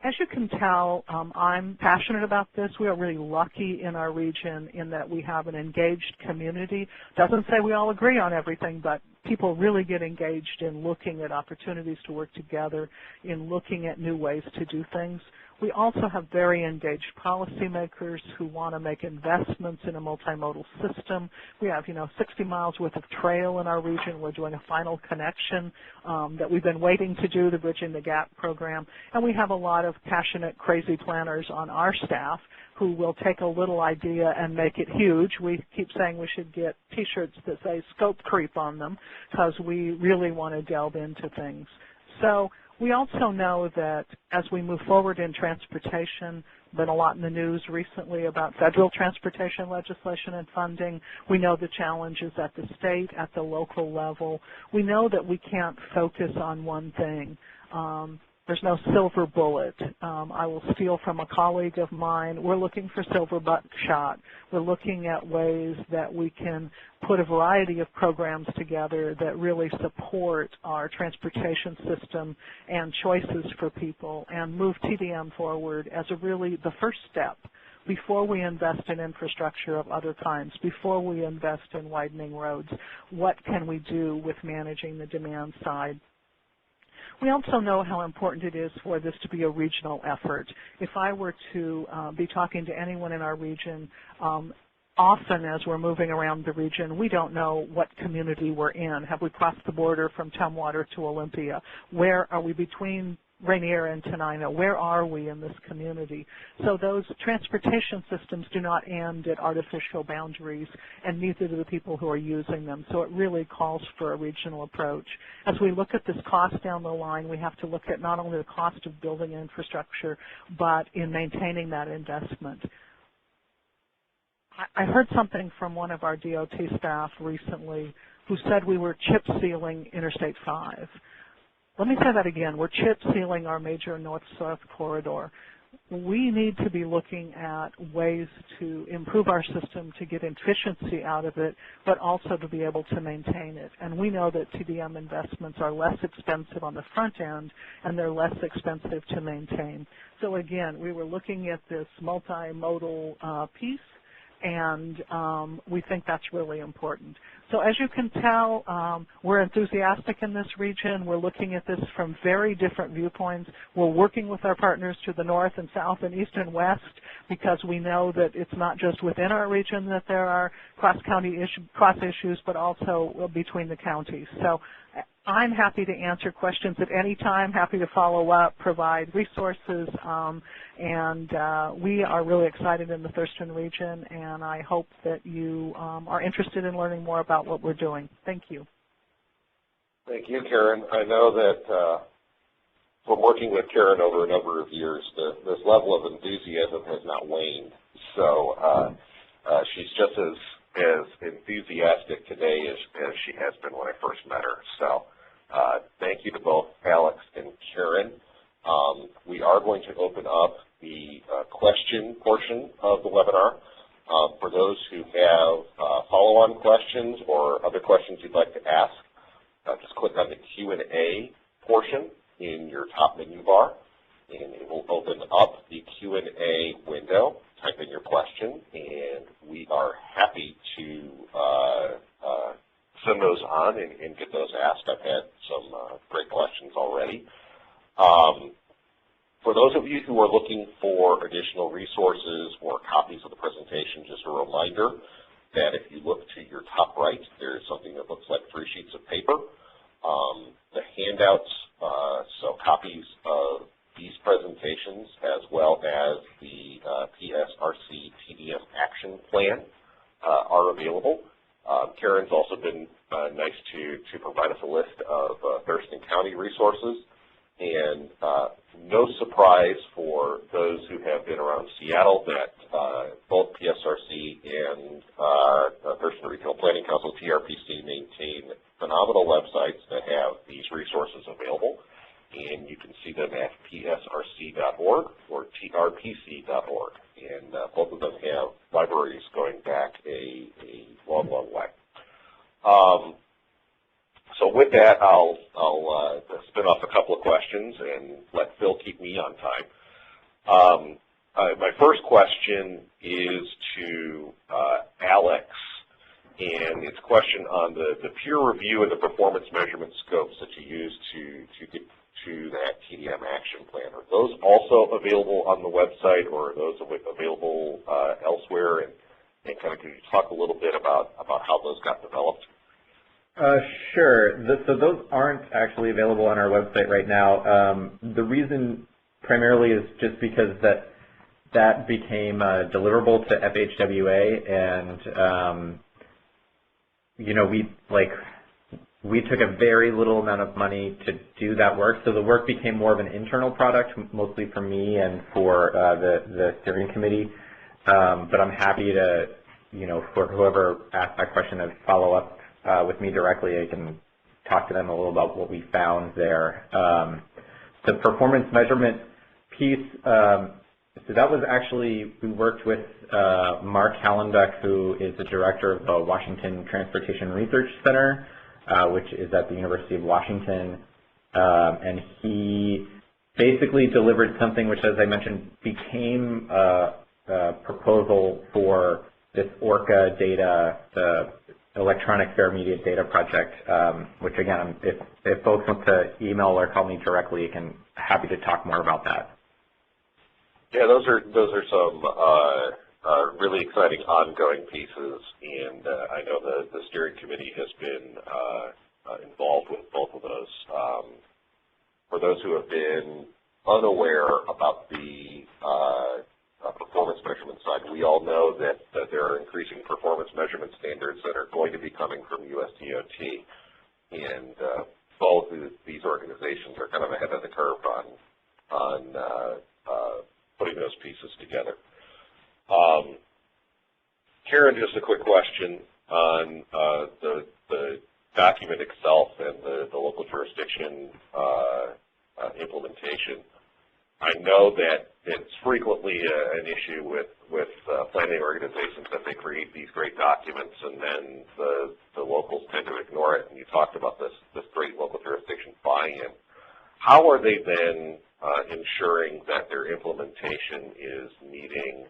as you can tell, I'm passionate about this. We are really lucky in our region in that we have an engaged community. Doesn't say we all agree on everything, but people really get engaged in looking at opportunities to work together, in looking at new ways to do things. We also have very engaged policymakers who want to make investments in a multimodal system. We have, 60 miles worth of trail in our region. We're doing a final connection that we've been waiting to do, the Bridging the Gap program. And we have a lot of passionate, crazy planners on our staff who will take a little idea and make it huge. We keep saying we should get T-shirts that say scope creep on them because we really want to delve into things. So we also know that as we move forward in transportation, been a lot in the news recently about federal transportation legislation and funding. We know the challenges at the state, at the local level. We know that we can't focus on one thing. There's no silver bullet. I will steal from a colleague of mine. We're looking for silver buckshot. We're looking at ways that we can put a variety of programs together that really support our transportation system and choices for people and move TDM forward as really the first step before we invest in infrastructure of other kinds, before we invest in widening roads. What can we do with managing the demand side? We also know how important it is for this to be a regional effort. If I were to be talking to anyone in our region, often as we're moving around the region, we don't know what community we're in. Have we crossed the border from Tumwater to Olympia? Where are we between Rainier and Tenino? Where are we in this community? So those transportation systems do not end at artificial boundaries, and neither do the people who are using them. So it really calls for a regional approach. As we look at this cost down the line, we have to look at not only the cost of building infrastructure, but in maintaining that investment. I heard something from one of our DOT staff recently who said we were chip sealing Interstate 5. Let me say that again. We're chip sealing our major north-south corridor. We need to be looking at ways to improve our system to get efficiency out of it, but also to be able to maintain it. And we know that TDM investments are less expensive on the front end, and they're less expensive to maintain. So again, we were looking at this multimodal piece, and we think that's really important. So as you can tell, we're enthusiastic in this region. We're looking at this from very different viewpoints. We're working with our partners to the north and south and east and west because we know that it's not just within our region that there are cross-county cross issues, but also between the counties. So I'm happy to answer questions at any time, happy to follow up, provide resources, and we are really excited in the Thurston region, and I hope that you are interested in learning more about what we're doing. Thank you. Thank you, Karen. I know that from working with Karen over a number of years, this level of enthusiasm has not waned. So she's just as enthusiastic today as she has been when I first met her. So thank you to both Alex and Karen. We are going to open up the question portion of the webinar. For those who have follow-on questions or other questions you'd like to ask, just click on the Q&A portion in your top menu bar, and it will open up the Q&A window. Type in your question, and we are happy to send those on and get those asked. I've had some great questions already. For those of you who are looking for additional resources or copies of the presentation, just a reminder that if you look to your top right, there's something that looks like 3 sheets of paper. The handouts, so copies of these presentations as well as the Psrc TDM action plan are available. Karen's also been nice to provide us a list of Thurston County resources. And no surprise for those who have been around Seattle that both Psrc and Thurston Regional Planning Council, TRPC, maintain phenomenal websites that have these resources available. And you can see them at psrc.org or trpc.org. And both of them have libraries going back a long, long way. So with that, I'll spin off a couple of questions and let Phil keep me on time. My first question is to Alex, and it's a question on the peer review and the performance measurement scopes that you use to get to that TDM action plan. Are those also available on the website, or are those available elsewhere? And kind of, can you talk a little bit about how those got developed? Sure. So those aren't actually available on our website right now. The reason primarily is just because that became deliverable to FHWA, and you know, we took a very little amount of money to do that work, so the work became more of an internal product, mostly for me and for the steering committee. But I'm happy to, you know, for whoever asked that question, to follow up with me directly. I can talk to them a little about what we found there. The performance measurement piece, so that was actually, we worked with Mark Hallenbeck, who is the director of the Washington Transportation Research Center, which is at the University of Washington, and he basically delivered something which, as I mentioned, became a proposal for this ORCA data, the Electronic Fair Media Data Project, which again, if folks want to email or call me directly, I'm happy to talk more about that. Yeah, those are some really exciting ongoing pieces, and I know the steering committee has been involved with both of those. For those who have been unaware about the performance measurement side, we all know that there are increasing performance measurement standards that are going to be coming from USDOT, and both of these organizations are kind of ahead of the curve on putting those pieces together. Karen, just a quick question on the document itself and the local jurisdiction implementation. I know that it's frequently an issue with planning organizations that they create these great documents and then the locals tend to ignore it, and you talked about this great local jurisdiction buy-in. How are they then ensuring that their implementation is meeting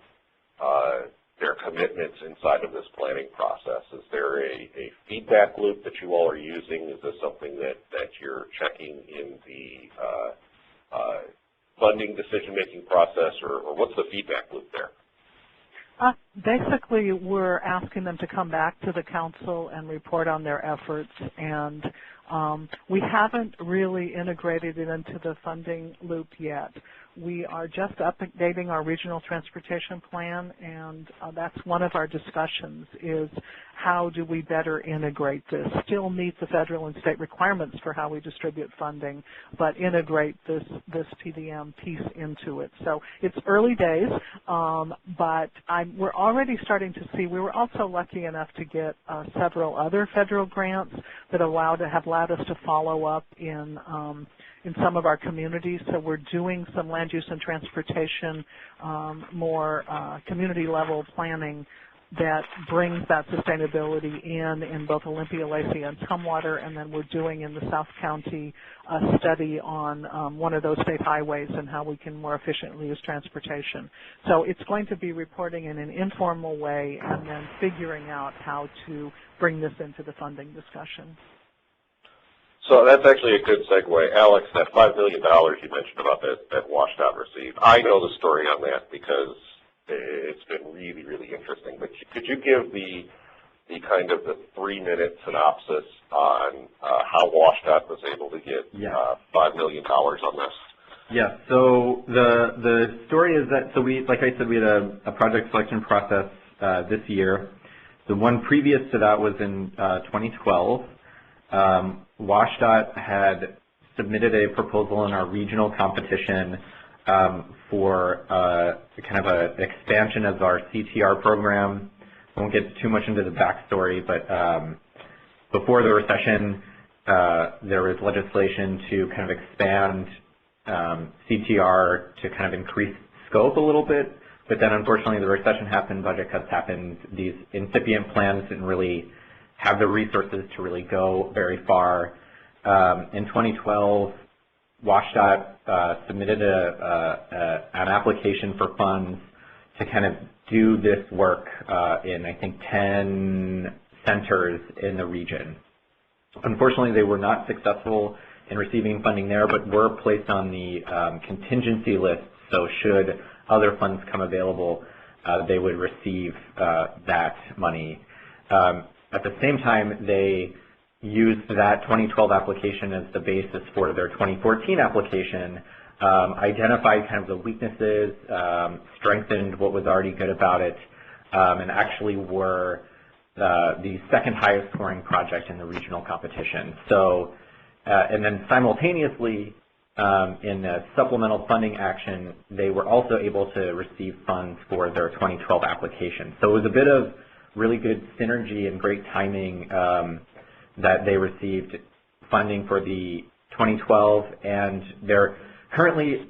their commitments inside of this planning process? Is there a feedback loop that you all are using? Is this something that you're checking in the funding decision-making process, or what's the feedback loop there? Basically, we're asking them to come back to the council and report on their efforts, and we haven't really integrated it into the funding loop yet. We are just updating our regional transportation plan, and that's one of our discussions, is how do we better integrate this, still meet the federal and state requirements for how we distribute funding, but integrate this TDM piece into it. So it's early days, but we're already starting to see, we were also lucky enough to get several other federal grants that have allowed us to follow up in some of our communities. So we're doing some land use and transportation, more community-level planning that brings that sustainability in both Olympia, Lacey, and Tumwater, and then we're doing in the South County a study on one of those state highways and how we can more efficiently use transportation. So it's going to be reporting in an informal way and then figuring out how to bring this into the funding discussion. So that's actually a good segue. Alex, that $5 million you mentioned about that WashDOT received, I know the story on that because it's been really, really interesting. But could you give the kind of the 3-minute synopsis on how WashDOT was able to get $5 million on this? Yeah, so the story is that, so we, like I said, we had a project selection process this year. The one previous to that was in 2012. WashDOT had submitted a proposal in our regional competition for kind of an expansion of our CTR program. I won't get too much into the backstory, but before the recession, there was legislation to kind of expand CTR to kind of increase scope a little bit, but then unfortunately the recession happened, budget cuts happened, these incipient plans didn't really have the resources to really go very far. In 2012, WSDOT submitted an application for funds to kind of do this work in, I think, 10 centers in the region. Unfortunately, they were not successful in receiving funding there, but were placed on the contingency list, so should other funds come available, they would receive that money. At the same time, they used that 2012 application as the basis for their 2014 application, identified kind of the weaknesses, strengthened what was already good about it, and actually were the second highest scoring project in the regional competition. So, and then simultaneously, in a supplemental funding action, they were also able to receive funds for their 2012 application. So it was a bit of really good synergy and great timing that they received funding for the 2012, and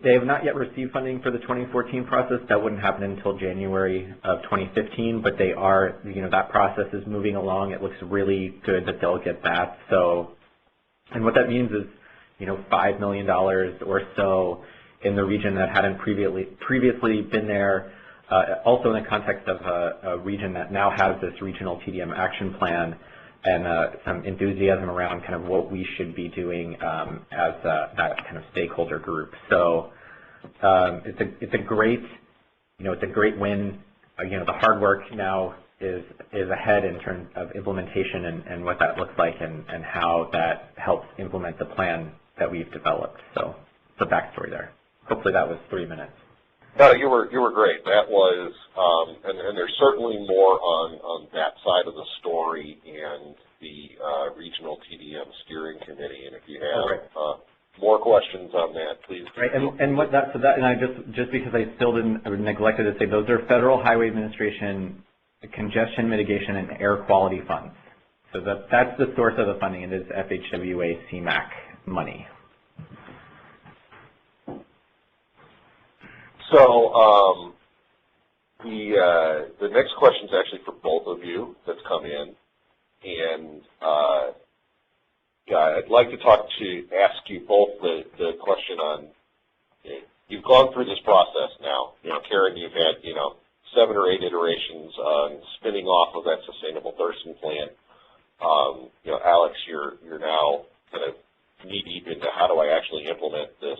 they have not yet received funding for the 2014 process. That wouldn't happen until January of 2015, but they are, that process is moving along. It looks really good that they'll get that. So, and what that means is, $5 million or so in the region that hadn't previously been there, also in the context of a region that now has this regional TDM action plan, and some enthusiasm around kind of what we should be doing as that kind of stakeholder group. So it's a great win. The hard work now is ahead in terms of implementation and what that looks like and how that helps implement the plan that we've developed. So the backstory there. Hopefully that was 3 minutes. No, you were great. That was, and there's certainly more on that side of the story and the regional TDM steering committee. And if you have more questions on that, please. Right, and I just because I still neglected to say, those are Federal Highway Administration congestion mitigation and air quality funds. So that's the source of the funding. It is FHWA CMAQ money. So the next question is actually for both of you that's come in, and I'd like to ask you both the question on, you've gone through this process now. Karen, you've had 7 or 8 iterations on spinning off of that sustainable Thurston plan. Alex, you're now kind of knee deep into how do I actually implement this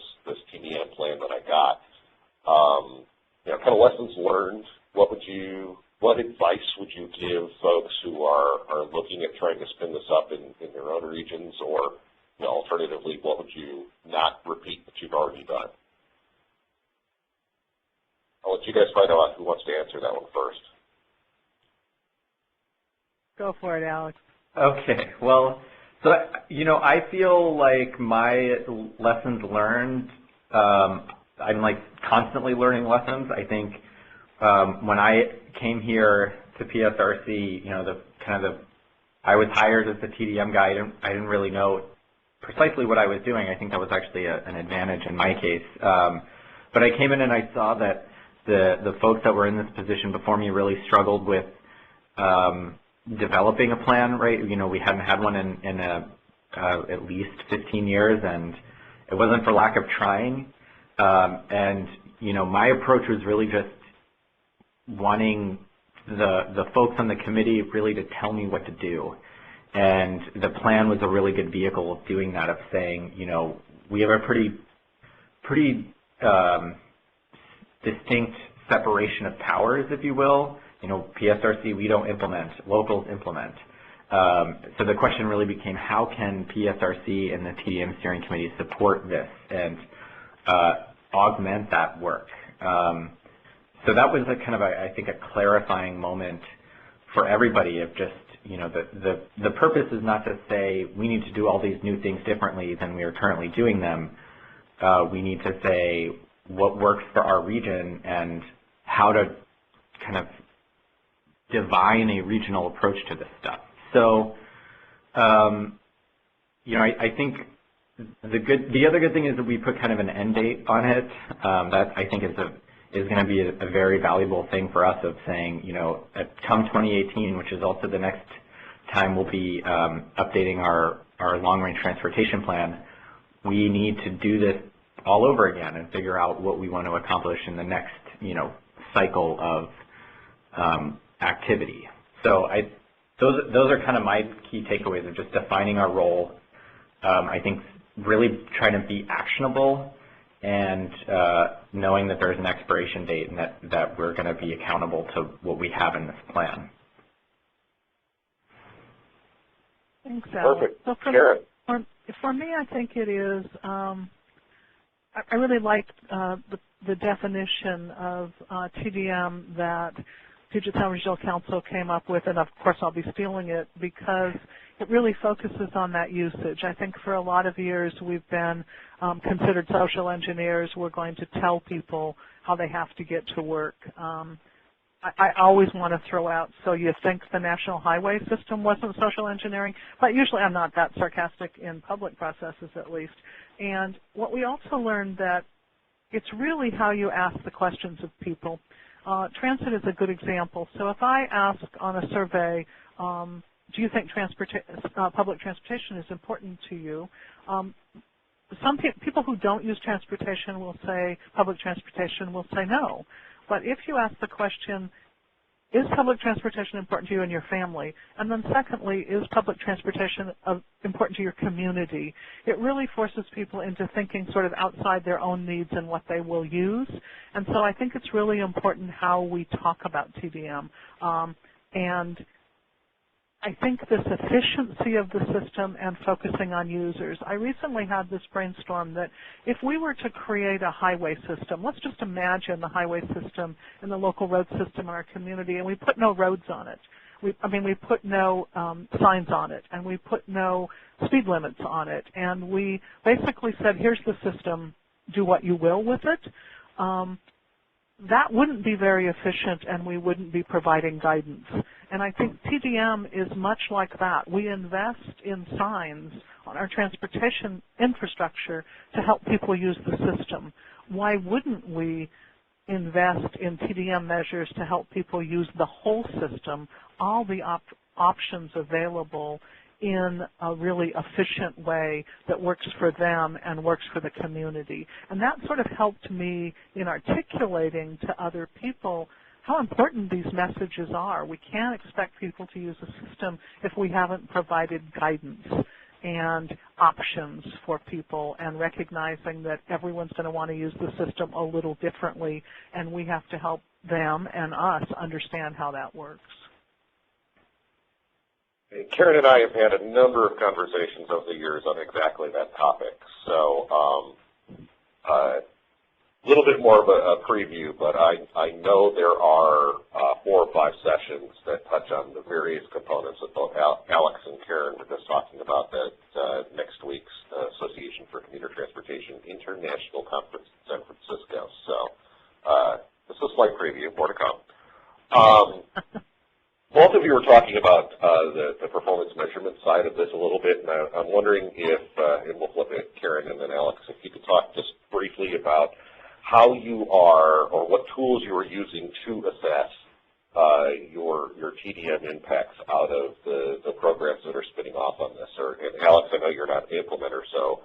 TDM plan that I got. Kind of lessons learned. What advice would you give folks who are looking at trying to spin this up in their own regions, or alternatively, what would you not repeat that you've already done? I'll let you guys find out who wants to answer that one first. Go for it, Alex. Okay. Well, so I feel like my lessons learned. I'm like constantly learning lessons. I think when I came here to Psrc, I was hired as the TDM guy. I didn't really know precisely what I was doing. I think that was actually an advantage in my case. But I came in and I saw that the folks that were in this position before me really struggled with developing a plan. Right? We hadn't had one in at least 15 years, and it wasn't for lack of trying. My approach was really just wanting the folks on the committee really to tell me what to do. And the plan was a really good vehicle of doing that, of saying, we have a pretty distinct separation of powers, if you will. Psrc, we don't implement, locals implement. So the question really became, how can Psrc and the TDM steering committee support this and augment that work? So that was I think a clarifying moment for everybody of just, the purpose is not to say we need to do all these new things differently than we are currently doing them. We need to say what works for our region and how to kind of divine a regional approach to this stuff. So, I think the other good thing is that we put kind of an end date on it. That I think is going to be a very valuable thing for us, of saying, come 2018, which is also the next time we'll be updating our long-range transportation plan, we need to do this all over again and figure out what we want to accomplish in the next, cycle of activity. So those are kind of my key takeaways of just defining our role. I think really trying to be actionable and knowing that there's an expiration date and that we're going to be accountable to what we have in this plan. Thanks, Perfect. So Karen. for me, I think it is, I really liked the definition of TDM that Puget Sound Regional Council came up with, and of course I'll be stealing it because it really focuses on that usage. I think for a lot of years we've been considered social engineers. We're going to tell people how they have to get to work. I always want to throw out, so you think the national highway system wasn't social engineering? But usually I'm not that sarcastic in public processes, at least. And what we also learned that it's really how you ask the questions of people. Transit is a good example. So if I ask on a survey, do you think public transportation is important to you? Some people who don't use transportation will say, public transportation will say no. But if you ask the question, is public transportation important to you and your family? And then secondly, is public transportation important to your community? It really forces people into thinking sort of outside their own needs and what they will use. And so I think it's really important how we talk about TDM. And I think this efficiency of the system and focusing on users. I recently had this brainstorm that if we were to create a highway system, let's just imagine the highway system and the local road system in our community, and we put no roads on it. We put no signs on it, and we put no speed limits on it, and we basically said, here's the system, do what you will with it. That wouldn't be very efficient, and we wouldn't be providing guidance. And I think TDM is much like that. We invest in signs on our transportation infrastructure to help people use the system. Why wouldn't we invest in TDM measures to help people use the whole system, all the options available in a really efficient way that works for them and works for the community? And that sort of helped me in articulating to other people how important these messages are. We can't expect people to use a system if we haven't provided guidance and options for people, and recognizing that everyone's going to want to use the system a little differently, and we have to help them and us understand how that works. Karen and I have had a number of conversations over the years on exactly that topic. So a little bit more of a preview, but I know there are 4 or 5 sessions that touch on the various components that both Alex and Karen were just talking about at next week's Association for Commuter Transportation International Conference in San Francisco. So this is a slight preview, more to come. Both of you were talking about the performance measurement side of this a little bit, and I'm wondering if, and we'll flip it, Karen and then Alex, if you could talk just briefly about how you are, or what tools you are using to assess your TDM impacts out of the programs that are spinning off on this. And Alex, I know you're not an implementer, so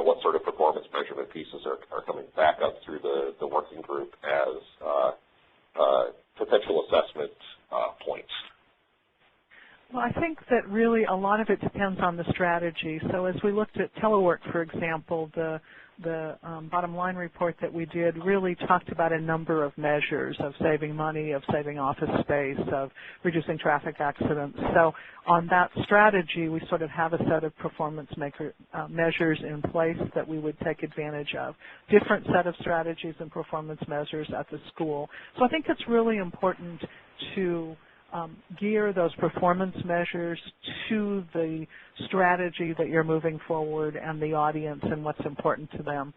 what sort of performance measurement pieces are coming back up through the working group as potential assessment points? Well, I think that really a lot of it depends on the strategy. So as we looked at Telework, for example, the bottom line report that we did really talked about a number of measures of saving money, of saving office space, of reducing traffic accidents. So on that strategy, we sort of have a set of performance measures in place that we would take advantage of. Different set of strategies and performance measures at the school. So I think it's really important to gear those performance measures to the strategy that you're moving forward and the audience and what's important to them.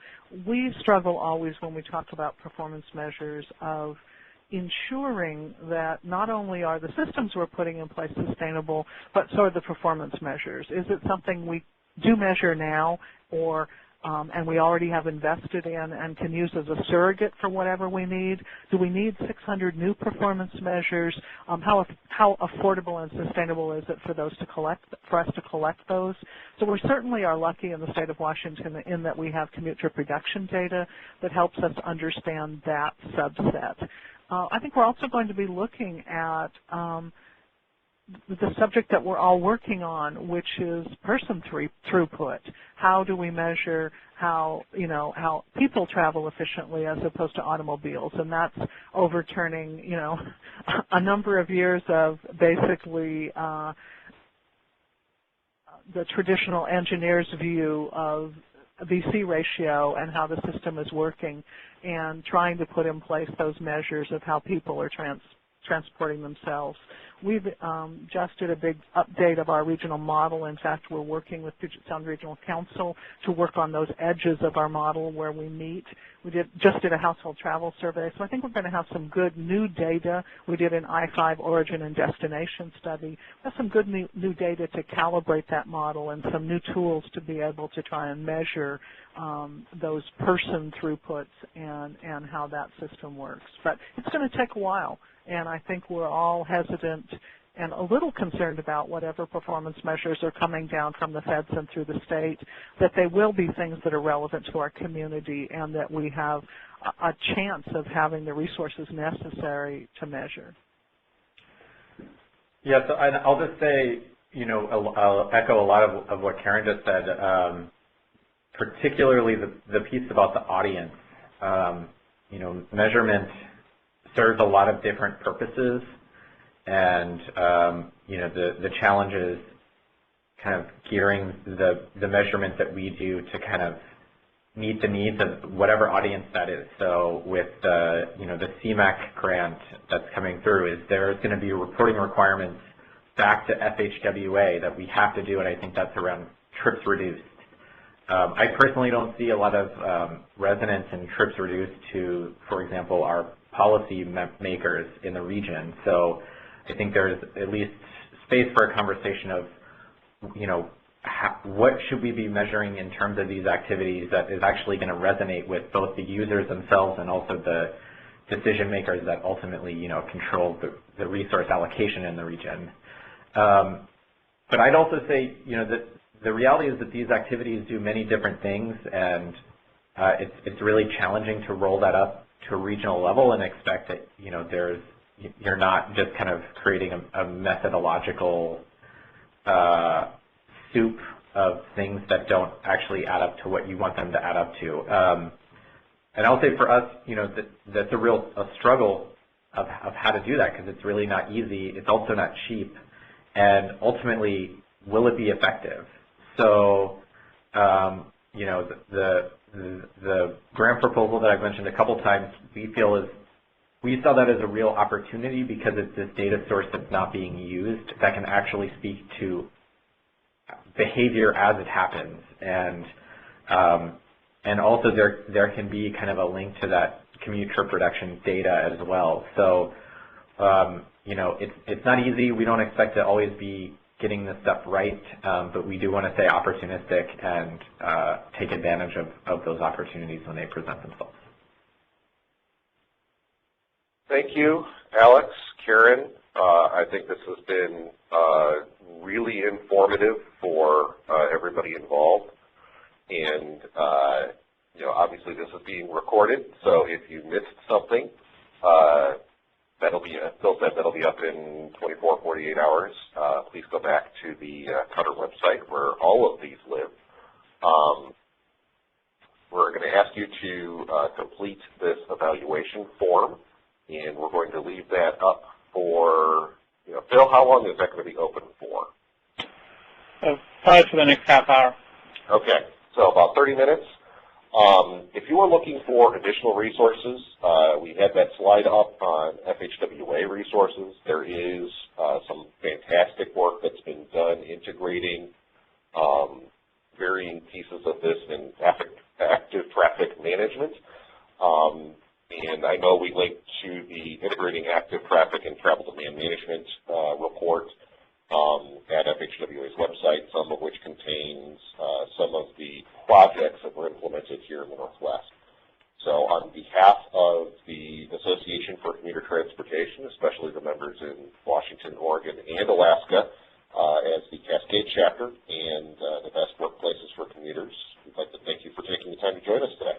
We struggle always when we talk about performance measures of ensuring that not only are the systems we're putting in place sustainable, but so are the performance measures. Is it something we do measure now, or and we already have invested in and can use as a surrogate for whatever we need? Do we need 600 new performance measures? How affordable and sustainable is it for us to collect those? So we certainly are lucky in the state of Washington in that we have commute trip reduction data that helps us understand that subset. I think we're also going to be looking at the subject that we're all working on, which is person throughput. How do we measure how people travel efficiently as opposed to automobiles? And that's overturning, a number of years of basically the traditional engineer's view of VC ratio and how the system is working, and trying to put in place those measures of how people are transporting themselves. We've just did a big update of our regional model. In fact, we're working with Puget Sound Regional Council to work on those edges of our model where we meet. We just did a household travel survey, so I think we're going to have some good new data. We did an I-5 origin and destination study. We have some good new data to calibrate that model and some new tools to be able to try and measure those person throughputs and how that system works. But it's going to take a while, and I think we're all hesitant and a little concerned about whatever performance measures are coming down from the feds and through the state, that they will be things that are relevant to our community and that we have a chance of having the resources necessary to measure. Yeah, so I'll just say, I'll echo a lot of what Karen just said, particularly the piece about the audience. Measurement serves a lot of different purposes, and the challenge is kind of gearing the measurement that we do to kind of meet the needs of whatever audience that is. So with the CMAQ grant that's coming through, there's going to be reporting requirements back to FHWA that we have to do, and I think that's around trips reduced. I personally don't see a lot of resonance in trips reduced to, for example, our policy makers in the region. So I think there's at least space for a conversation of, what should we be measuring in terms of these activities that is actually going to resonate with both the users themselves and also the decision makers that ultimately, control the resource allocation in the region. But I'd also say, that the reality is that these activities do many different things, and it's really challenging to roll that up to a regional level and expect that, you're not just kind of creating a methodological soup of things that don't actually add up to what you want them to add up to. And I'll say for us, that's a struggle of how to do that, because it's really not easy. It's also not cheap, and ultimately, will it be effective? So, the grant proposal that I've mentioned a couple times, we saw that as a real opportunity because it's this data source that's not being used that can actually speak to behavior as it happens, and also there can be kind of a link to that commute trip reduction data as well. So, it's not easy. We don't expect to always be getting this stuff right, but we do want to stay opportunistic and take advantage of those opportunities when they present themselves. Thank you, Alex, Karen. I think this has been really informative for everybody involved, and obviously this is being recorded, so if you missed something, that'll be up in 24, 48 hours. Please go back to the Cutter website where all of these live. We're going to ask you to complete this evaluation form, and we're going to leave that up for, Phil, how long is that going to be open for? Probably for the next half hour. Okay, so about 30 minutes. If you are looking for additional resources, we had that slide up on FHWA resources. There is some fantastic work that's been done integrating varying pieces of this in active traffic management. And I know we linked to the Integrating Active Traffic and Travel Demand Management report at FHWA's website, some of which contains some of the projects that were implemented here in the Northwest. So on behalf of the Association for Commuter Transportation, especially the members in Washington, Oregon, and Alaska, as the Cascade chapter and the best workplaces for commuters, we'd like to thank you for taking the time to join us today.